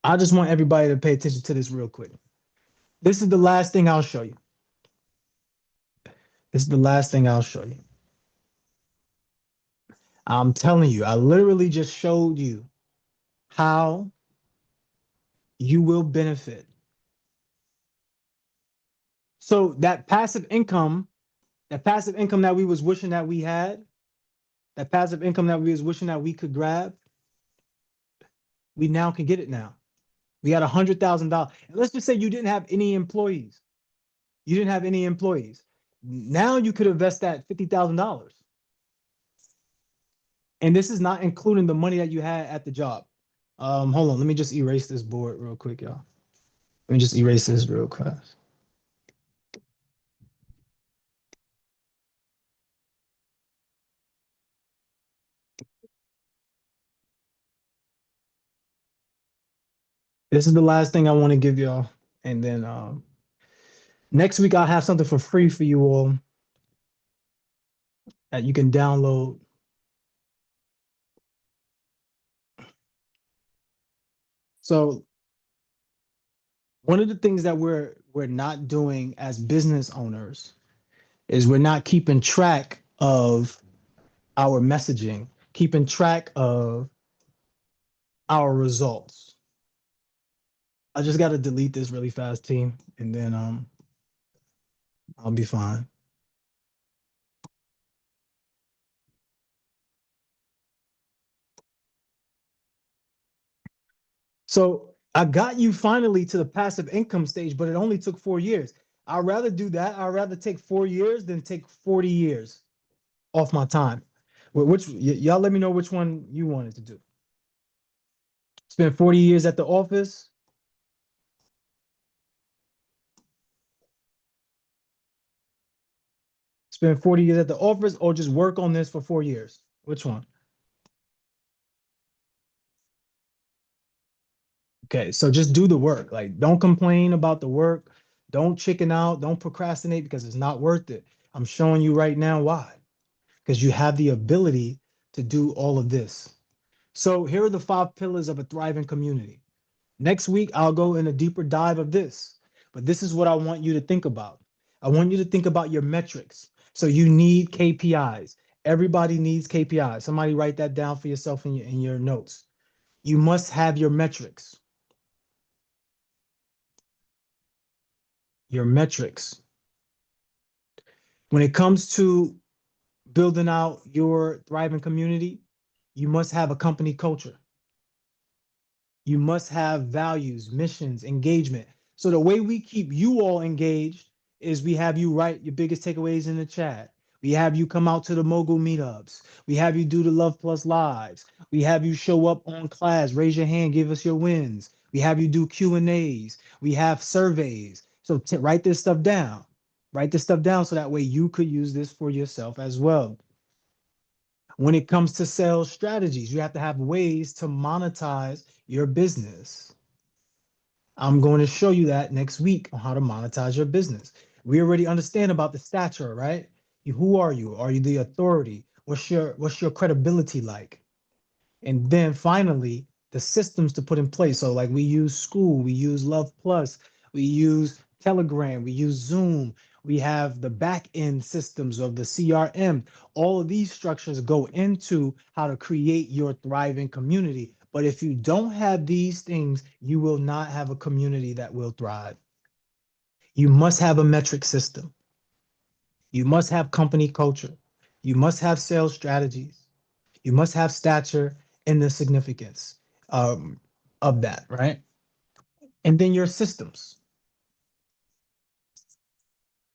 I just want everybody to pay attention to this real quick. This is the last thing I'll show you. This is the last thing I'll show you. I'm telling you, I literally just showed you how you will benefit. So that passive income that we was wishing that we had, that passive income that we was wishing that we could grab, we now can get it now. We got $100,000. And let's just say you didn't have any employees. You didn't have any employees. Now you could invest that $50,000. And this is not including the money that you had at the job. Hold on, let me just erase this board real quick, y'all. Let me just erase this real fast. This is the last thing I want to give y'all. And then next week I'll have something for free for you all that you can download. So one of the things that we're not doing as business owners is we're not keeping track of our messaging, keeping track of our results. I just got to delete this really fast, team, and then I'll be fine. So I got you finally to the passive income stage, but it only took 4 years. I'd rather do that. I'd rather take 4 years than take 40 years off my time. Which y'all let me know which one you wanted to do. Spend 40 years at the office. Spend 40 years at the office or just work on this for 4 years. Which one? Okay, so just do the work. Like, don't complain about the work. Don't chicken out. Don't procrastinate because it's not worth it. I'm showing you right now why. Because you have the ability to do all of this. So here are the 5 pillars of a thriving community. Next week, I'll go in a deeper dive of this. But this is what I want you to think about. I want you to think about your metrics. So you need KPIs. Everybody needs KPIs. Somebody write that down for yourself in your notes. You must have your metrics. Your metrics. When it comes to building out your thriving community, you must have a company culture. You must have values, missions, engagement. So the way we keep you all engaged is we have you write your biggest takeaways in the chat. We have you come out to the mogul meetups. We have you do the Love Plus lives. We have you show up on class, raise your hand, give us your wins. We have you do Q&As. We have surveys. So write this stuff down. Write this stuff down so that way you could use this for yourself as well. When it comes to sales strategies, you have to have ways to monetize your business. I'm going to show you that next week on how to monetize your business. We already understand about the stature, right? Who are you? Are you the authority? What's your credibility like? And then finally, the systems to put in place. So like we use School, we use Love Plus, we use Telegram, we use Zoom, we have the back end systems of the CRM. All of these structures go into how to create your thriving community. But if you don't have these things, you will not have a community that will thrive. You must have a metric system. You must have company culture. You must have sales strategies. You must have stature and the significance um, of that, right? And then your systems.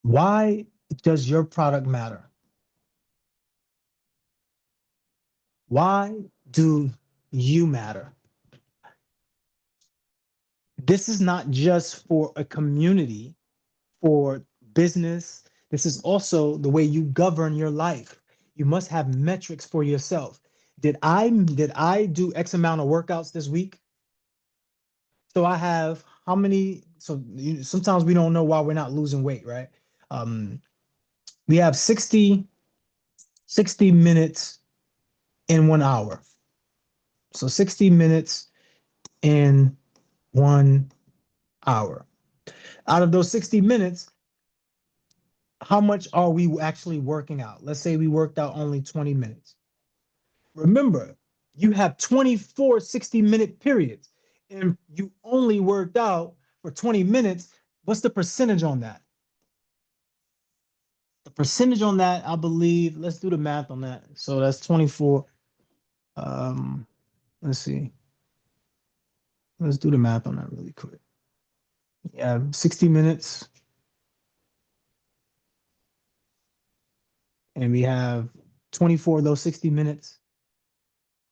Why does your product matter? Why do you matter? This is not just for a community, for business. This is also the way you govern your life. You must have metrics for yourself. Did I do X amount of workouts this week? So I have how many? So sometimes we don't know why we're not losing weight, right? Um, we have 60 minutes in 1 hour. So 60 minutes in 1 hour. Out of those 60 minutes, how much are we actually working out? Let's say we worked out only 20 minutes. Remember, you have 24 60-minute periods and you only worked out for 20 minutes. What's the percentage on that? The percentage on that, I believe, let's do the math on that. So that's 24. Um, let's see. Let's do the math on that really quick. Yeah, 60 minutes. And we have 24 of those 60 minutes.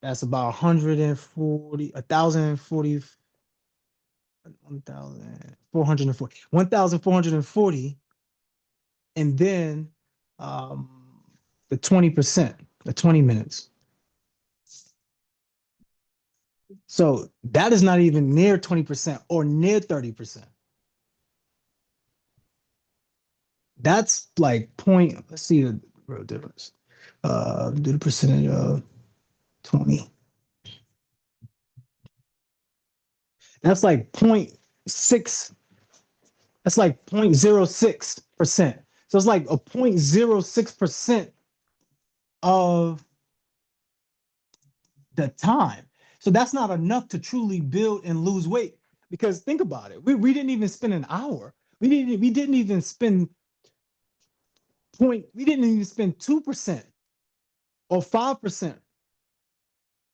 That's about 140, 1,040, 1,440, 1,440. And then the 20%, the 20 minutes. So that is not even near 20% or near 30%. That's like point, let's see the real difference. Do the percentage of 20. That's like 0.6. That's like 0.06%. So it's like a 0.06% of the time. So that's not enough to truly build and lose weight. Because think about it. We didn't even spend an hour. We didn't even spend we didn't even spend 2% or 5%,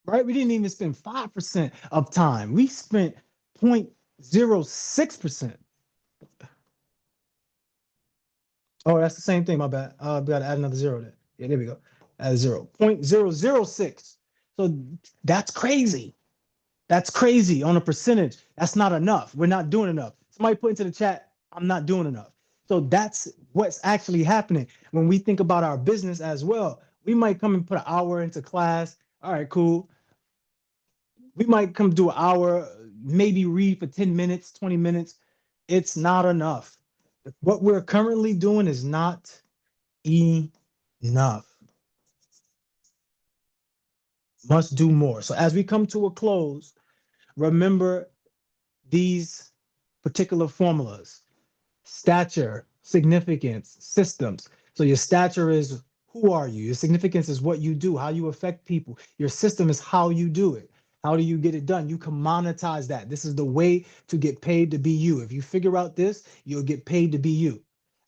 right? We didn't even spend 5% of time. We spent 0.06%. Oh, that's the same thing. My bad. We got to add another zero there. Yeah, there we go. Add a 0.006. So that's crazy. That's crazy on a percentage. That's not enough. We're not doing enough. Somebody put into the chat, I'm not doing enough. So that's what's actually happening when we think about our business as well. We might come and put an hour into class. All right, cool. We might come do an hour, maybe read for 10 minutes, 20 minutes. It's not enough. What we're currently doing is not enough. Must do more. So as we come to a close, remember these particular formulas: stature, significance, systems. So your stature is who are you? Your significance is what you do, how you affect people. Your system is how you do it. How do you get it done? You can monetize that. This is the way to get paid to be you. If you figure out this, you'll get paid to be you.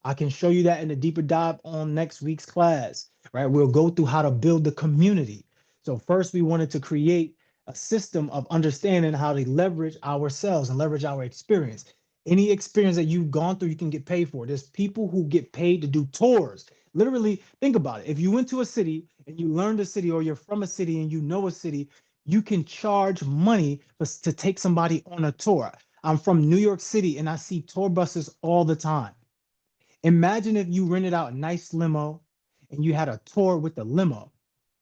I can show you that in a deeper dive on next week's class, right? We'll go through how to build the community. So first we wanted to create a system of understanding how to leverage ourselves and leverage our experience. Any experience that you've gone through, you can get paid for. There's people who get paid to do tours. Literally, think about it. If you went to a city and you learned a city, or you're from a city and you know a city, you can charge money to take somebody on a tour. I'm from New York City and I see tour buses all the time. Imagine if you rented out a nice limo and you had a tour with the limo.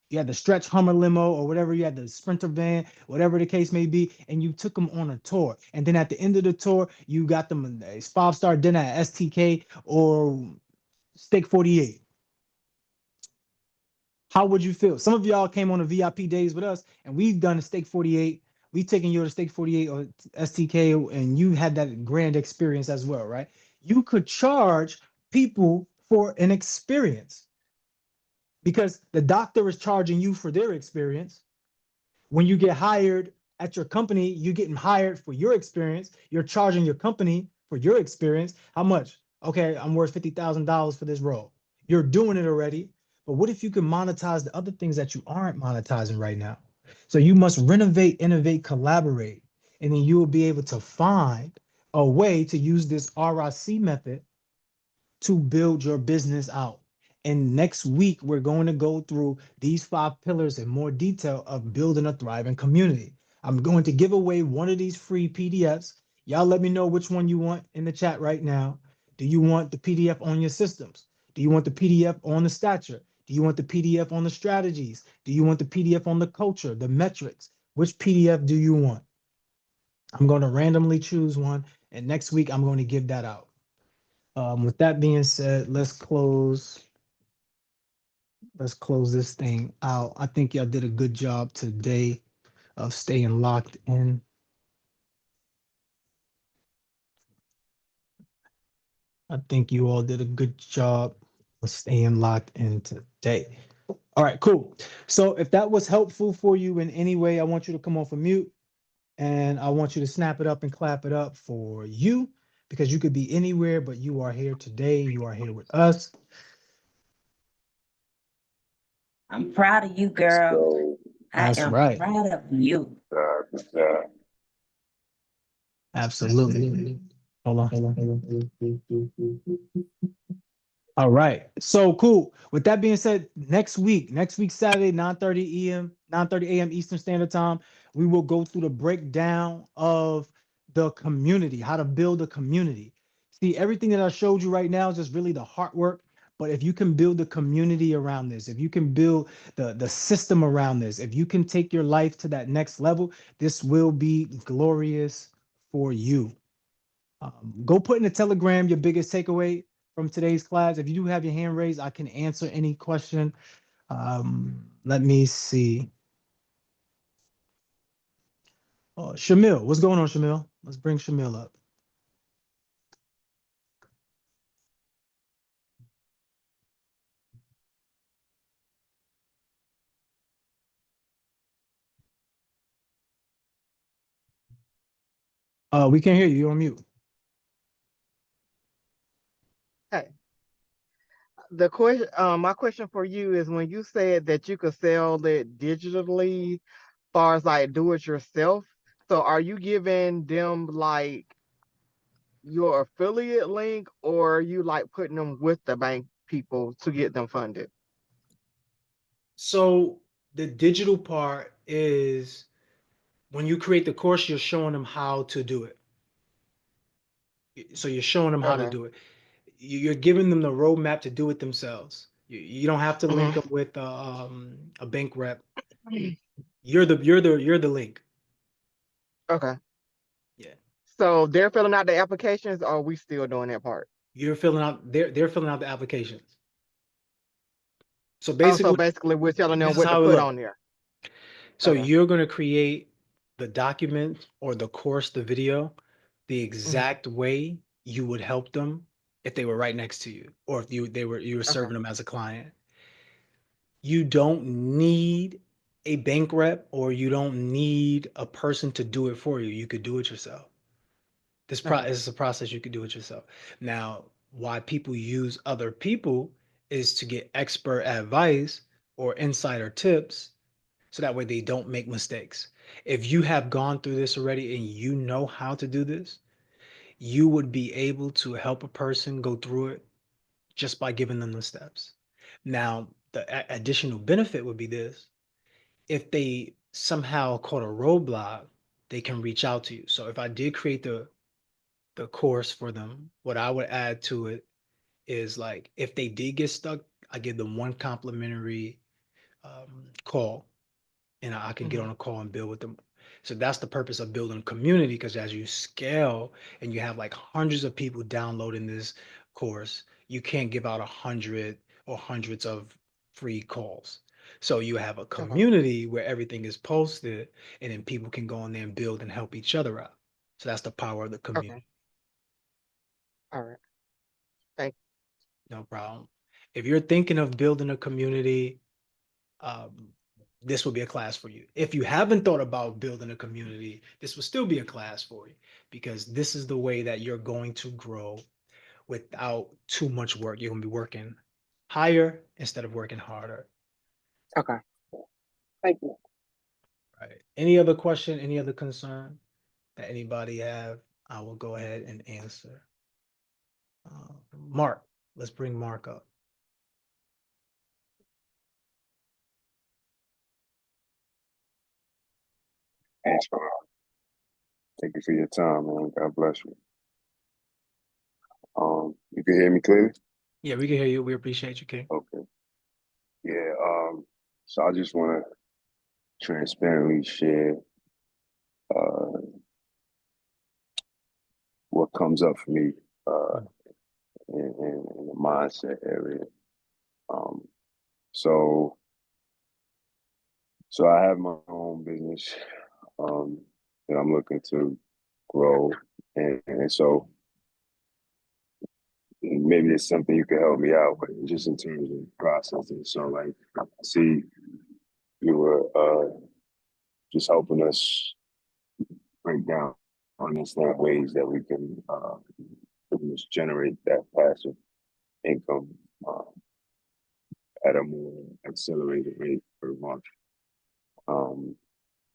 You had the stretch Hummer limo or whatever, you had the Sprinter van, whatever the case may be, and you took them on a tour. And then at the end of the tour, you got them a 5-star dinner at STK or Steak 48. How would you feel? Some of y'all came on the VIP days with us, and we've done a Steak 48. We've taken you to Steak 48 or STK, and you had that grand experience as well, right? You could charge people for an experience because the doctor is charging you for their experience. When you get hired at your company, you're getting hired for your experience. You're charging your company for your experience. How much? Okay, I'm worth $50,000 for this role. You're doing it already. But what if you can monetize the other things that you aren't monetizing right now? So you must renovate, innovate, collaborate, and then you will be able to find a way to use this RIC method to build your business out. And next week, we're going to go through these 5 pillars in more detail of building a thriving community. I'm going to give away one of these free PDFs. Y'all let me know which one you want in the chat right now. Do you want the PDF on your systems? Do you want the PDF on the stature? Do you want the PDF on the strategies? Do you want the PDF on the culture, the metrics? Which PDF do you want? I'm going to randomly choose one, and next week I'm going to give that out. With that being said, let's close this thing out. I think y'all did a good job today of staying locked in. I think you all did a good job of staying locked in today. All right, cool. So if that was helpful for you in any way, I want you to come off of mute and I want you to snap it up and clap it up for you because you could be anywhere, but you are here today. You are here with us. I'm proud of you, girl. That's I am right. proud of you. Absolutely. Hold on. All right. So cool. With that being said, next week, Saturday, 9:30 a.m., 9:30 a.m. Eastern Standard Time, we will go through the breakdown of the community, how to build a community. See, everything that I showed you right now is just really the hard work. But if you can build a community around this, if you can build the system around this, if you can take your life to that next level, this will be glorious for you. Go put in the Telegram your biggest takeaway from today's class. If you do have your hand raised, I can answer any question. Let me see. Oh, Shamil, what's going on, Shamil? Let's bring Shamil up. We can't hear you. You're on mute. Hey, the question, my question for you is when you said that you could sell it digitally, far as like do it yourself. So are you giving them like your affiliate link or are you like putting them with the bank people to get them funded? So the digital part is when you create the course, you're showing them how to do it. So you're showing them how to Okay. do it. You're giving them the roadmap to do it themselves. You don't have to link them with a bank rep. You're the link. Okay. Yeah. So they're filling out the applications or are we still doing that part? You're filling out. They're filling out the applications. So Oh, so basically, basically we're telling them this is what to how it put looks. on there. So Okay. you're going to create the document or the course, the video, the exact way you would help them if they were right next to you, or if you were serving them as a client. You don't need a bank rep or you don't need a person to do it for you. You could do it yourself. Okay. This is a process you could do it yourself. Now, why people use other people is to get expert advice or insider tips so that way they don't make mistakes. If you have gone through this already and you know how to do this, you would be able to help a person go through it just by giving them the steps. Now, the additional benefit would be this. If they somehow caught a roadblock, they can reach out to you. So if I did create the course for them, what I would add to it is like if they did get stuck, I give them one complimentary call and I can get on a call and build with them. So that's the purpose of building community because as you scale and you have like hundreds of people downloading this course, you can't give out 100 or hundreds of free calls. So you have a Okay. community where everything is posted, and then people can go in there and build and help each other out. So that's the power of the Okay. community. All right. Thank No problem. If you're thinking of building a community, um, this will be a class for you. If you haven't thought about building a community, this will still be a class for you, because this is the way that you're going to grow without too much work. You're going to be working higher instead of working harder. Okay. Thank you. Right. Any other question, any other concern that anybody have? I will go ahead and answer. Mark, let's bring Mark up. Thanks, bro. Thank you for your time, man. God bless you. You can hear me clearly? Yeah, we can hear you. We appreciate you, King. Okay. Yeah, so I just want to transparently share uh what comes up for me uh in the mindset area. Um so so I have my own business um that I'm looking to grow, and so maybe it's something you can help me out with just in terms of processing. So like I see you were just helping us break down understand ways that we can pretty much generate that passive income uh, at a more accelerated rate per month. Um,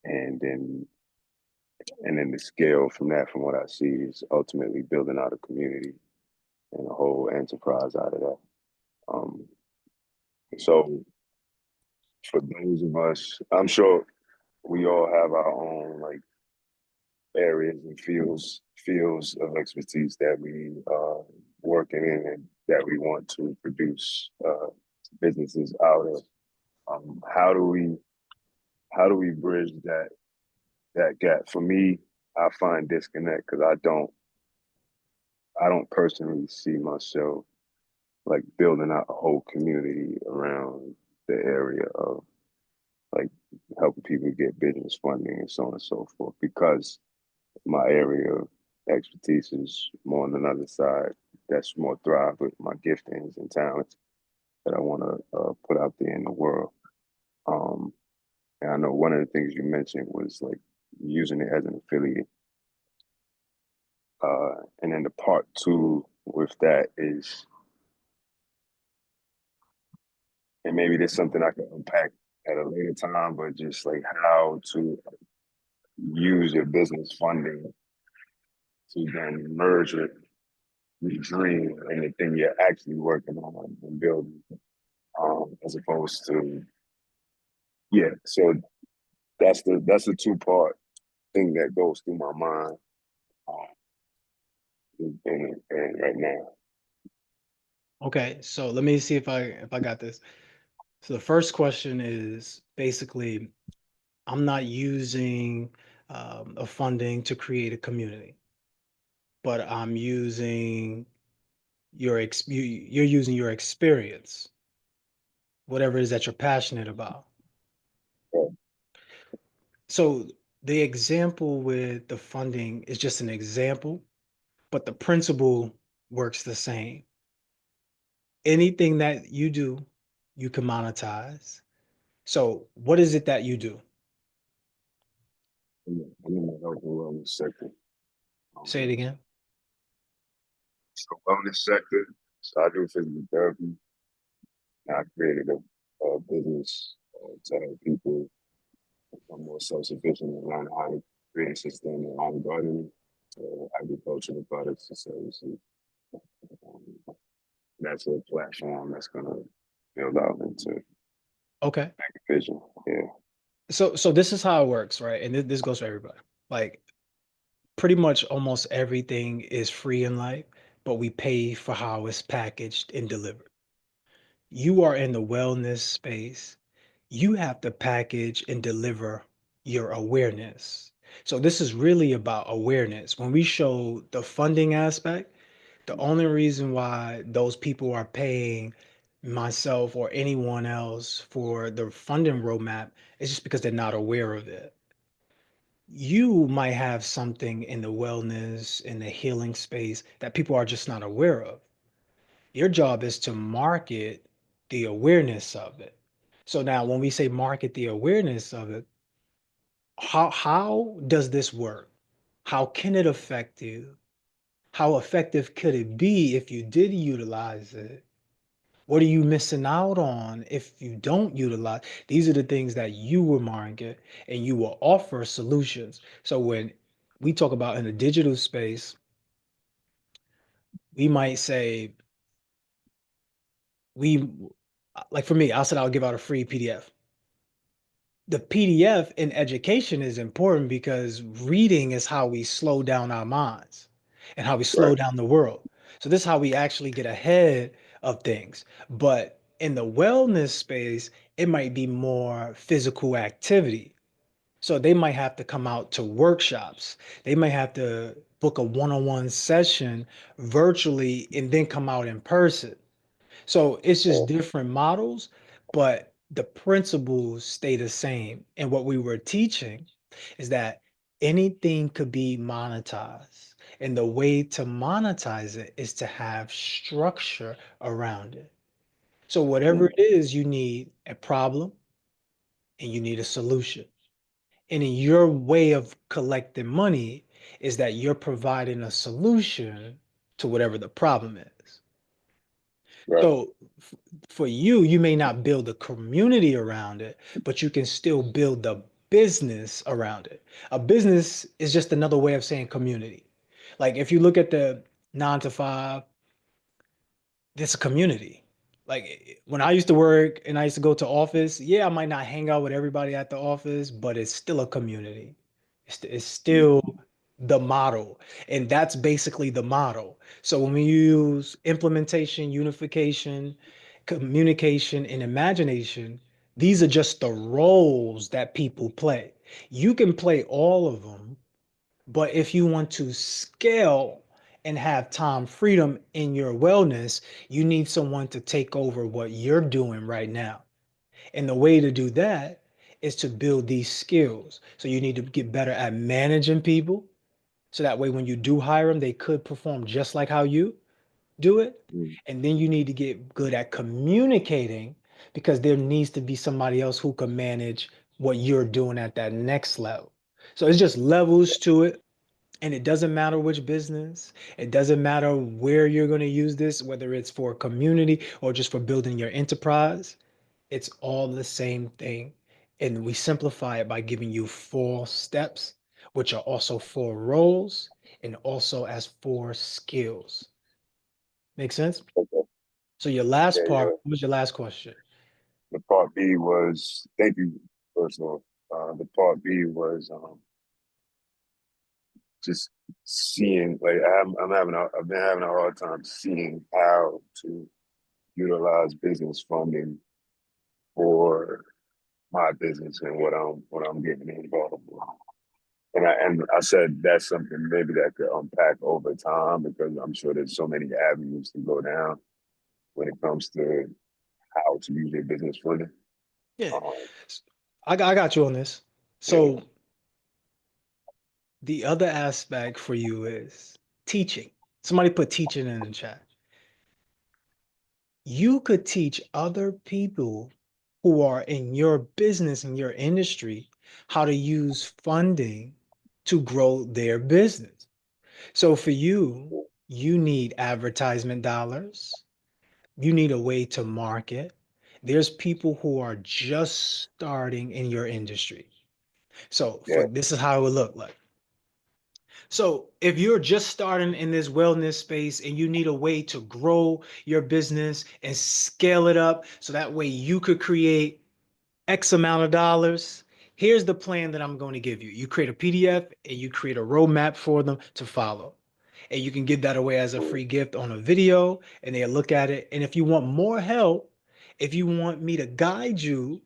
and then the scale from that, from what I see, is ultimately building out a community and a whole enterprise out of that. Um, so for those of us, I'm sure we all have our own like areas and fields of expertise that we working in and that we want to produce businesses out of. How do we bridge that gap? For me, I find disconnect because I don't personally see myself like building out a whole community around the area of like helping people get business funding and so on and so forth, because my area of expertise is more on another side that's more thrive with my giftings and talents that I want to put out there in the world. Um, and I know one of the things you mentioned was like using it as an affiliate. And then the part two with that is, and maybe there's something I can unpack at a later time, but just like how to use your business funding to then merge it the dream and the thing you're actually working on and building, as opposed to yeah. So that's the two-part thing that goes through my mind, and right now. Okay, so let me see if I got this. So the first question is basically, I'm not using a funding to create a community, but I'm using you're using your experience, whatever it is that you're passionate about. Right. So the example with the funding is just an example, but the principle works the same. Anything that you do, you can monetize. So what is it that you do? I'm in the health and wellness sector. Say it again. So wellness sector. So I do physical therapy. And I created a business to help people become more self-sufficient and learn how to create and sustain their own garden, agricultural products and services. Um, that's a platform that's gonna build out into Okay. vision. Yeah. So this is how it works, right? And this goes for everybody. Like pretty much almost everything is free in life, but we pay for how it's packaged and delivered. You are in the wellness space. You have to package and deliver your awareness. So this is really about awareness. When we show the funding aspect, the only reason why those people are paying myself or anyone else for the funding roadmap is just because they're not aware of it. You might have something in the wellness, in the healing space that people are just not aware of. Your job is to market the awareness of it. So now when we say market the awareness of it, how does this work? How can it affect you? How effective could it be if you did utilize it? What are you missing out on if you don't utilize? These are the things that you will market and you will offer solutions. So when we talk about in the digital space, we might say, we like for me, I said I'll give out a free PDF. The PDF in education is important because reading is how we slow down our minds and how we slow Right. down the world. So this is how we actually get ahead of things. But in the wellness space, it might be more physical activity. So they might have to come out to workshops. They might have to book a one-on-one session virtually and then come out in person. So it's just different models, but the principles stay the same. And what we were teaching is that anything could be monetized. And the way to monetize it is to have structure around it. So whatever it is, you need a problem and you need a solution. And in your way of collecting money is that you're providing a solution to whatever the problem is. Right. So for you, you may not build a community around it, but you can still build the business around it. A business is just another way of saying community. Like if you look at the 9 to 5, it's a community. Like when I used to work and I used to go to office, yeah, I might not hang out with everybody at the office, but it's still a community. It's still the model. And that's basically the model. So when we use implementation, unification, communication, and imagination, these are just the roles that people play. You can play all of them, but if you want to scale and have time freedom in your wellness, you need someone to take over what you're doing right now. And the way to do that is to build these skills. So you need to get better at managing people. So that way, when you do hire them, they could perform just like how you do it. Mm. And then you need to get good at communicating because there needs to be somebody else who can manage what you're doing at that next level. So it's just levels to it. And it doesn't matter which business, it doesn't matter where you're going to use this, whether it's for a community or just for building your enterprise, it's all the same thing. And we simplify it by giving you 4 steps, which are also 4 roles and also as 4 skills. Make sense? Okay. So your last Yeah, part, yeah. what was your last question? The part B was, thank you, first of all. The part B was just seeing, like I've been having a hard time seeing how to utilize business funding for my business and what I'm getting involved with. And I said that's something maybe that could unpack over time because I'm sure there's so many avenues to go down when it comes to how to use your business funding. Yeah, Um, I got you on this. yeah, So the other aspect for you is teaching. Somebody put teaching in the chat. You could teach other people who are in your business, in your industry, how to use funding to grow their business. So for you, you need advertisement dollars. You need a way to market. There's people who are just starting in your industry. So for yeah, this is how it would look like. So if you're just starting in this wellness space and you need a way to grow your business and scale it up so that way you could create X amount of dollars, here's the plan that I'm going to give you. You create a PDF and you create a roadmap for them to follow. And you can give that away as a free gift on a video and they'll look at it. And if you want more help, if you want me to guide you,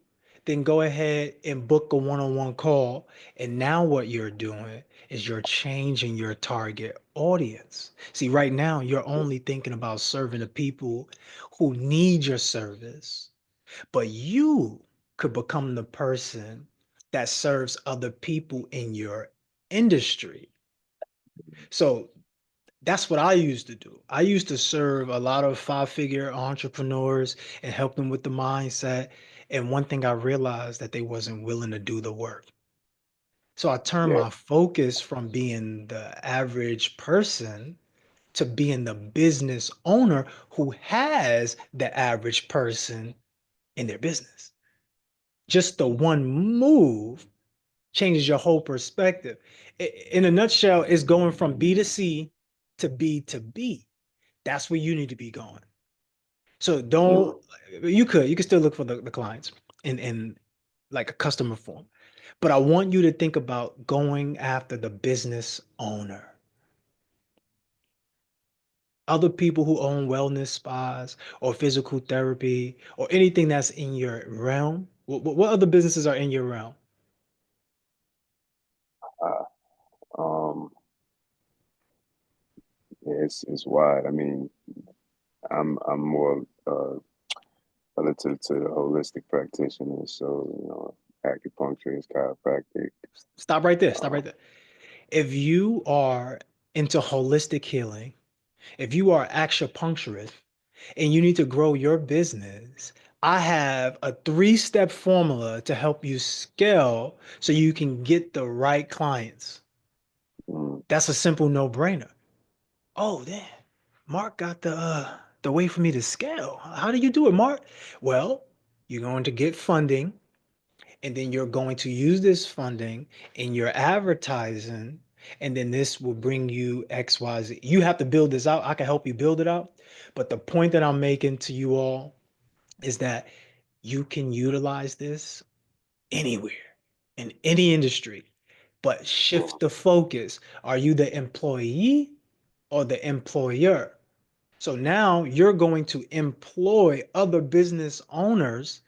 then go ahead and book a one-on-one call. And now what you're doing is you're changing your target audience. See, right now you're only thinking about serving the people who need your service, but you could become the person that serves other people in your industry. So that's what I used to do. I used to serve a lot of five-figure entrepreneurs and help them with the mindset. And one thing I realized that they wasn't willing to do the work. So I turned Yeah. my focus from being the average person to being the business owner who has the average person in their business. Just the one move changes your whole perspective. In a nutshell, it's going from B to C to B to B. That's where you need to be going. So don't, you could still look for the clients in like a customer form. But I want you to think about going after the business owner. Other people who own wellness spas or physical therapy or anything that's in your realm. What other businesses are in your realm? Uh, um, yeah, it's wide. I mean, I'm more relative to the holistic practitioners, so acupuncturist, chiropractic. Stop right there. Stop Uh, right there. If you are into holistic healing, if you are acupuncturist and you need to grow your business, I have a 3-step formula to help you scale so you can get the right clients. mm, That's a simple no-brainer. Oh, damn. Mark got the way for me to scale. How do you do it, Mark? Well, you're going to get funding, and then you're going to use this funding in your advertising, and then this will bring you XYZ. You have to build this out. I can help you build it out. But the point that I'm making to you all is that you can utilize this anywhere in any industry, but shift the focus. Are you the employee or the employer? So now you're going to employ other business owners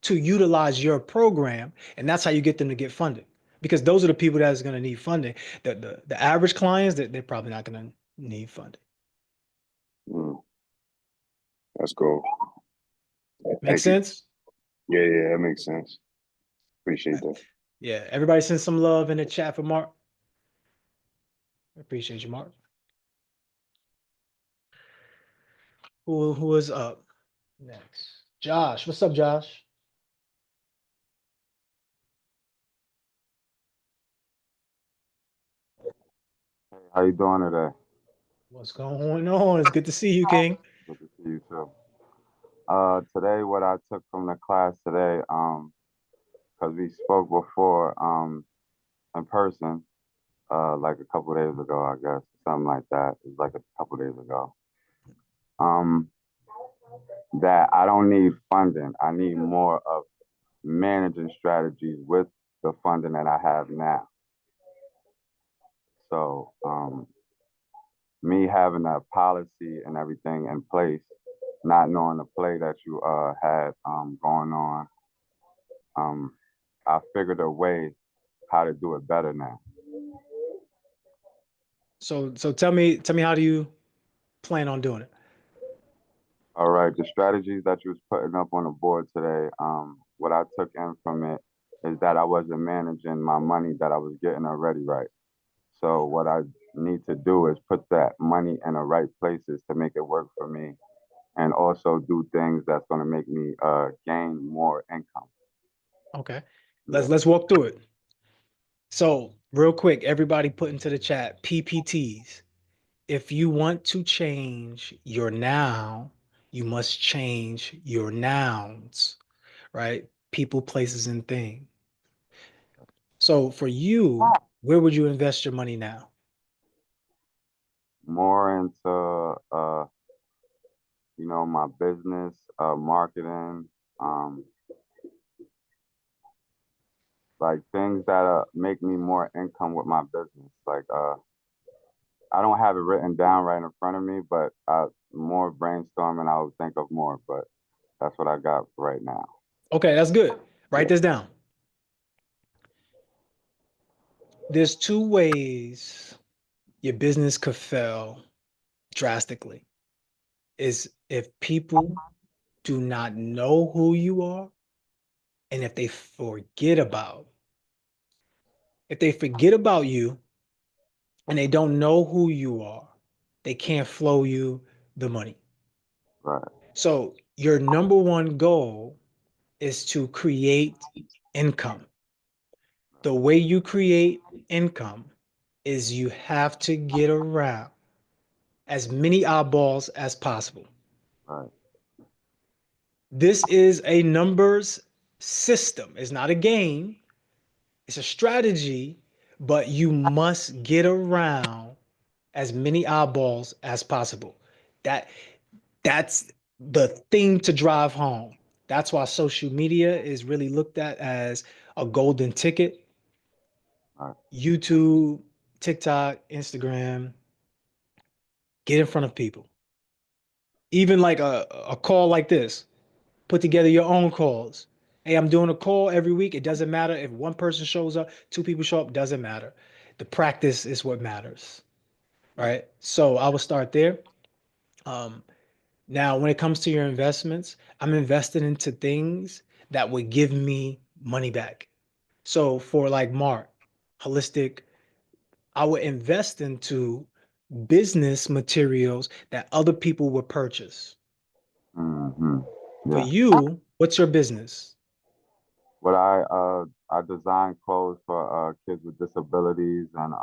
to utilize your program, and that's how you get them to get funded. Because those are the people that's going to need funding. The average clients that they're probably not going to need funding. mm, that's cool. Make Thank you. sense? Yeah, that makes sense. Appreciate that. Yeah. Everybody send some love in the chat for Mark. I appreciate you, Mark. Who is up next? Josh. What's up, Josh? How you doing today? What's going on? It's good to see you, King. Good to see you too. Today what I took from the class today, because we spoke before, in person, like a couple days ago, I guess, something like that. It was like a couple days ago. Um, that I don't need funding. I need more of managing strategies with the funding that I have now. So, me having a policy and everything in place, not knowing the play that you had going on, I figured a way how to do it better now. So tell me how do you plan on doing it? All right, the strategies that you was putting up on the board today, what I took in from it is that I wasn't managing my money that I was getting already right. So what I need to do is put that money in the right places to make it work for me, and also do things that's going to make me gain more income. Okay. Yeah. Let's walk through it. So real quick, everybody put into the chat PPTs. If you want to change your noun, you must change your nouns, right? People, places, and things. So for you, where would you invest your money now? More into my business, marketing, um, like things that make me more income with my business. Like I don't have it written down right in front of me, but more brainstorming, I would think of more. But that's what I got right now. Okay, that's good. Write this down. There's two ways your business could fail drastically. Is if people do not know who you are and if they forget about. If they forget about you and they don't know who you are, they can't flow you the money. Right. So your number one goal is to create income. The way you create income is you have to get around as many eyeballs as possible. Right. This is a numbers system. It's not a game. It's a strategy, but you must get around as many eyeballs as possible. That's the thing to drive home. That's why social media is really looked at as a golden ticket. Right. YouTube, TikTok, Instagram, get in front of people. Even like a call like this, put together your own calls. Hey, I'm doing a call every week. It doesn't matter if one person shows up, two people show up, doesn't matter. The practice is what matters, right? So I will start there. Um, Now, when it comes to your investments, I'm invested into things that would give me money back. So for like Mark, holistic, I would invest into business materials that other people would purchase. Mm-hmm. For Yeah. you, what's your business? But I design clothes for kids with disabilities and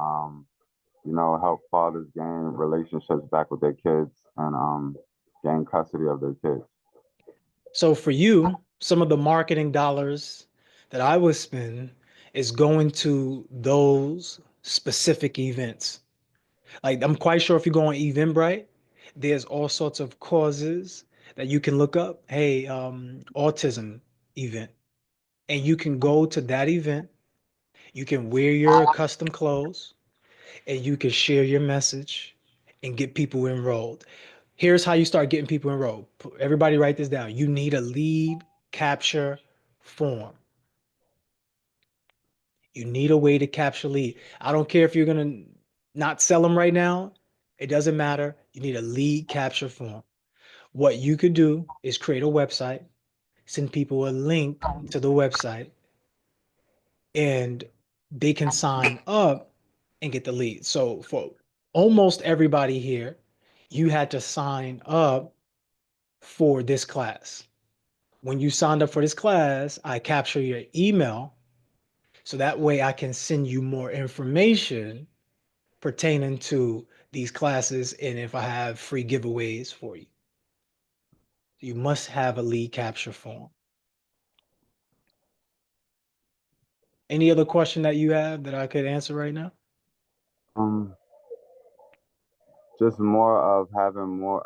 you know, help fathers gain relationships back with their kids and gain custody of their kids. So for you, some of the marketing dollars that I would spend is going to those specific events. Like I'm quite sure if you go on Eventbrite, there's all sorts of causes that you can look up. Hey, autism event, and you can go to that event. You can wear your custom clothes, and you can share your message and get people enrolled. Here's how you start getting people enrolled. Everybody write this down. You need a lead capture form. You need a way to capture lead. I don't care if you're gonna not sell them right now. It doesn't matter. You need a lead capture form. What you could do is create a website, send people a link to the website, and they can sign up and get the lead. So for almost everybody here, you had to sign up for this class. When you signed up for this class, I capture your email so that way I can send you more information pertaining to these classes and if I have free giveaways for you. You must have a lead capture form. Any other question that you have that I could answer right now? Um, just more of having more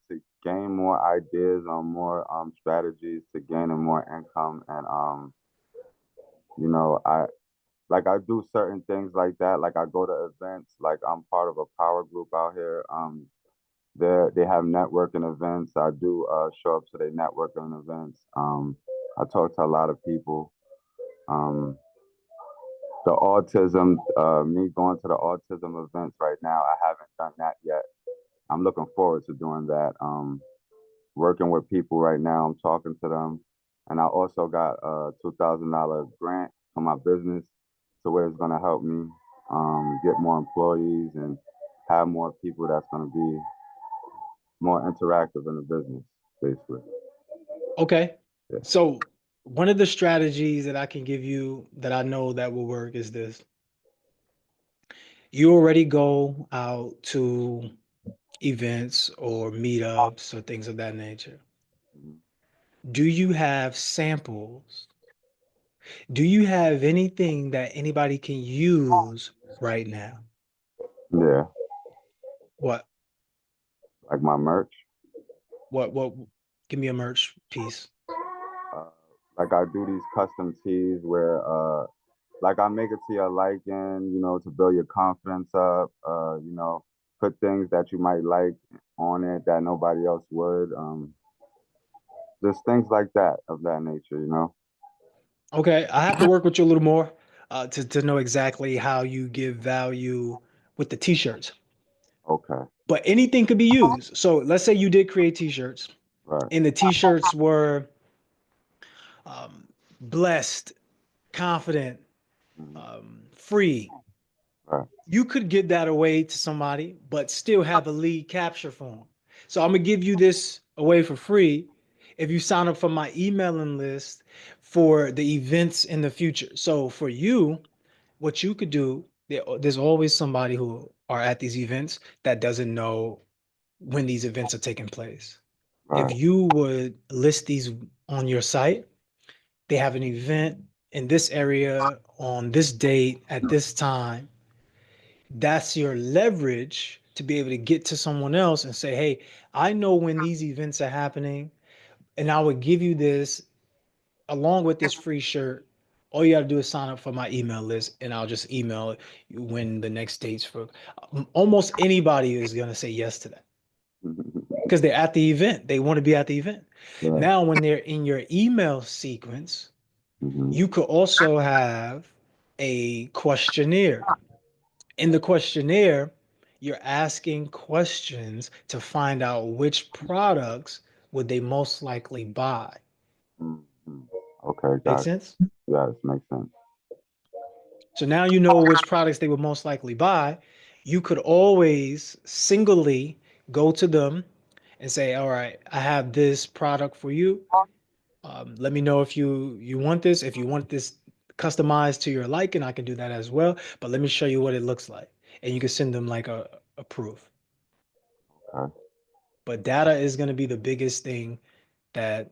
to gain more ideas on more strategies to gaining more income and you know I do certain things like that. Like I go to events. Like I'm part of a power group out here. They have networking events. I do show up to their networking events. I talk to a lot of people. Um, the autism, me going to the autism events right now, I haven't done that yet. I'm looking forward to doing that. Working with people right now, I'm talking to them, and I also got a $2,000 grant for my business, to where it's gonna help me get more employees and have more people that's gonna be more interactive in the business, basically. Okay. Yeah. So one of the strategies that I can give you that I know that will work is this. You already go out to events or meetups or things of that nature. Mhm. Do you have samples? Do you have anything that anybody can use right now? Yeah, What, like my merch. what, give me a merch piece. Uh, like I do these custom tees where like I make it to your liking, you know, to build your confidence up, you know, put things that you might like on it that nobody else would. Just things like that of that nature, you know. Okay, I have to work with you a little more to know exactly how you give value with the t-shirts. Okay. But anything could be used. So let's say you did create t-shirts, Right. and the t-shirts were blessed, confident, Mhm. free. Right. You could give that away to somebody, but still have a lead capture form. So I'm gonna give you this away for free if you sign up for my emailing list for the events in the future. So for you, what you could do, there's always somebody who are at these events that doesn't know when these events are taking place. If Right. you would list these on your site, they have an event in this area on this date at this time. That's your leverage to be able to get to someone else and say, hey, I know when these events are happening, and I would give you this along with this free shirt. All you got to do is sign up for my email list, and I'll just email you when the next dates for. Almost anybody is going to say yes to that because they're at the event. They want to be at the event. Right. Now, when they're in your email sequence, Mhm. you could also have a questionnaire. In the questionnaire, you're asking questions to find out which products would they most likely buy. Mhm. Okay, Make got it. sense? Yes, makes sense. So now you know which products they would most likely buy. You could always singly go to them and say, all right, I have this product for you. Let me know if you want this. If you want this customized to your liking, I can do that as well. But let me show you what it looks like. And you can send them like a proof. Okay. But data is going to be the biggest thing that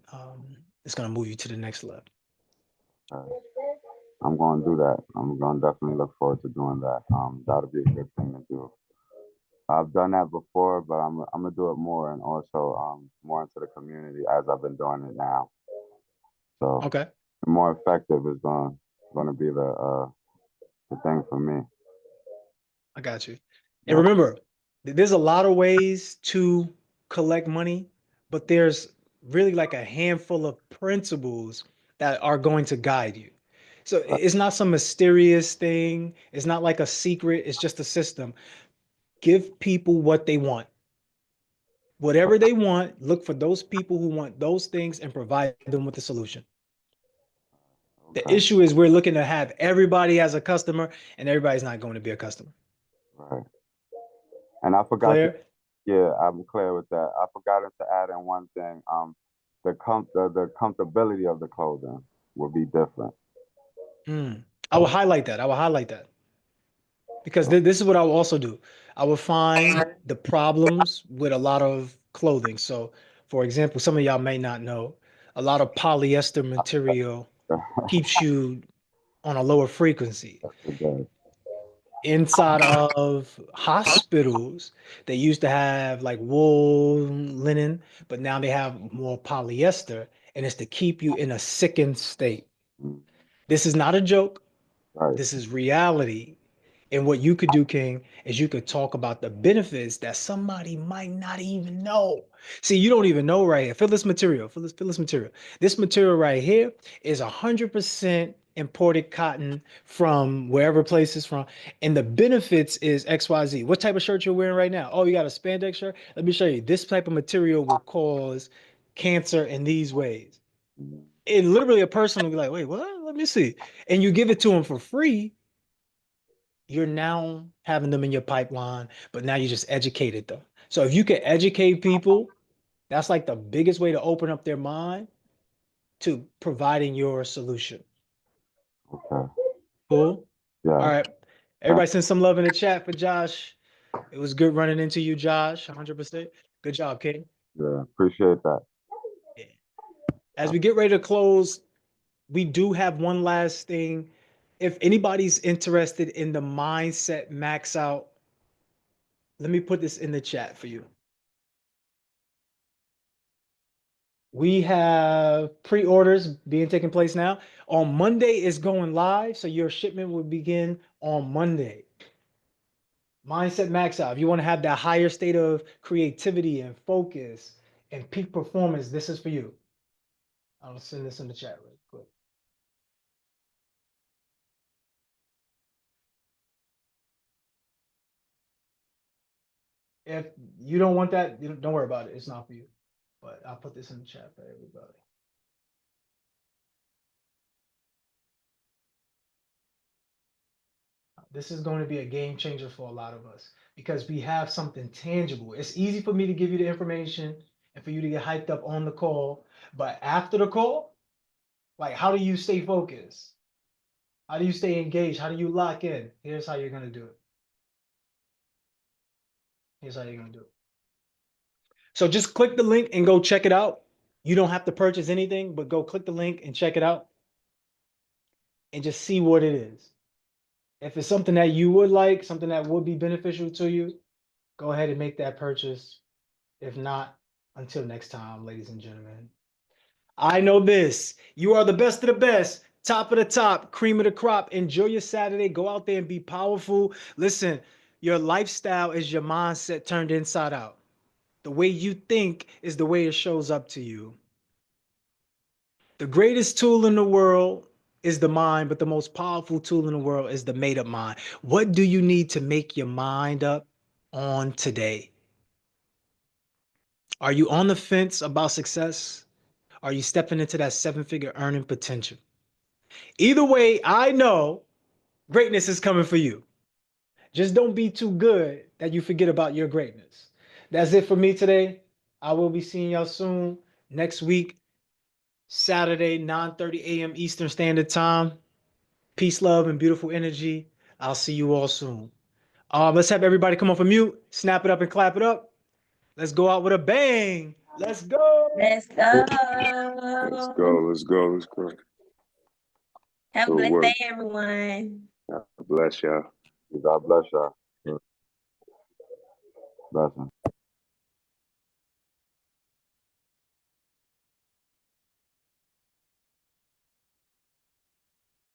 is going to move you to the next level. Okay. I'm going to do that. I'm going to definitely look forward to doing that. That'll be a good thing to do. I've done that before, but I'm gonna do it more and also more into the community as I've been doing it now. So Okay. the more effective is going to be the thing for me. I got you. And Yeah. remember, there's a lot of ways to collect money, but there's really like a handful of principles that are going to guide you. So it's not some mysterious thing. It's not like a secret. It's just a system. Give people what they want. Whatever they want, look for those people who want those things and provide them with the solution. The Okay. issue is we're looking to have everybody as a customer, and everybody's not going to be a customer. Right. And I forgot to. Clear? Yeah, I'm clear with that. I forgot to add in one thing. The comfortability of the clothing will be different. I will highlight that. I will highlight that because this is what I will also do. I will find the problems with a lot of clothing. So, for example, some of y'all may not know, a lot of polyester material keeps you on a lower frequency. Okay. Inside of hospitals, they used to have like wool, linen, but now they have more polyester, and it's to keep you in a sickened state. Mm. This is not a joke. Right. This is reality. And what you could do, King, is you could talk about the benefits that somebody might not even know. See, you don't even know right here. Feel this material. Feel this material. This material right here is 100% imported cotton from wherever place it's from. And the benefits is XYZ. What type of shirt you're wearing right now? Oh, you got a spandex shirt? Let me show you. This type of material will cause cancer in these ways. Mm. And literally a person will be like, wait, what? Let me see. And you give it to them for free, you're now having them in your pipeline, but now you just educated them. So if you can educate people, that's like the biggest way to open up their mind to providing your solution. Okay. Cool. All Yeah. right. Everybody send some love in the chat for Josh. It was good running into you, Josh. 100%. Good job, King. Yeah. Appreciate that. Yeah. As we get ready to close, we do have one last thing. If anybody's interested in the Mindset Max Out, let me put this in the chat for you. We have pre-orders being taken place now. On Monday is going live, so your shipment will begin on Monday. Mindset Max Out. If you want to have that higher state of creativity and focus and peak performance, this is for you. I'll send this in the chat real quick. If you don't want that, don't worry about it. It's not for you. But I'll put this in the chat for everybody. This is going to be a game changer for a lot of us because we have something tangible. It's easy for me to give you the information and for you to get hyped up on the call. But after the call, like, how do you stay focused? How do you stay engaged? How do you lock in? Here's how you're going to do it. Here's how you're going to do it. So just click the link and go check it out. You don't have to purchase anything, but go click the link and check it out and just see what it is. If it's something that you would like, something that would be beneficial to you, go ahead and make that purchase. If not, until next time, ladies and gentlemen. I know this. You are the best of the best, top of the top, cream of the crop. Enjoy your Saturday. Go out there and be powerful. Listen, your lifestyle is your mindset turned inside out. The way you think is the way it shows up to you. The greatest tool in the world is the mind, but the most powerful tool in the world is the made-up mind. What do you need to make your mind up on today? Are you on the fence about success? Are you stepping into that seven-figure earning potential? Either way, I know greatness is coming for you. Just don't be too good that you forget about your greatness. That's it for me today. I will be seeing y'all soon next week, Saturday, 9:30 a.m. Eastern Standard Time. Peace, love, and beautiful energy. I'll see you all soon. Let's have everybody come off of mute, snap it up and clap it up. Let's go out with a bang. Let's go. Let's Let's go. go. Let's go. Let's go. Have a Good blessed work. day, everyone. God bless y'all. God bless y'all. Blessings.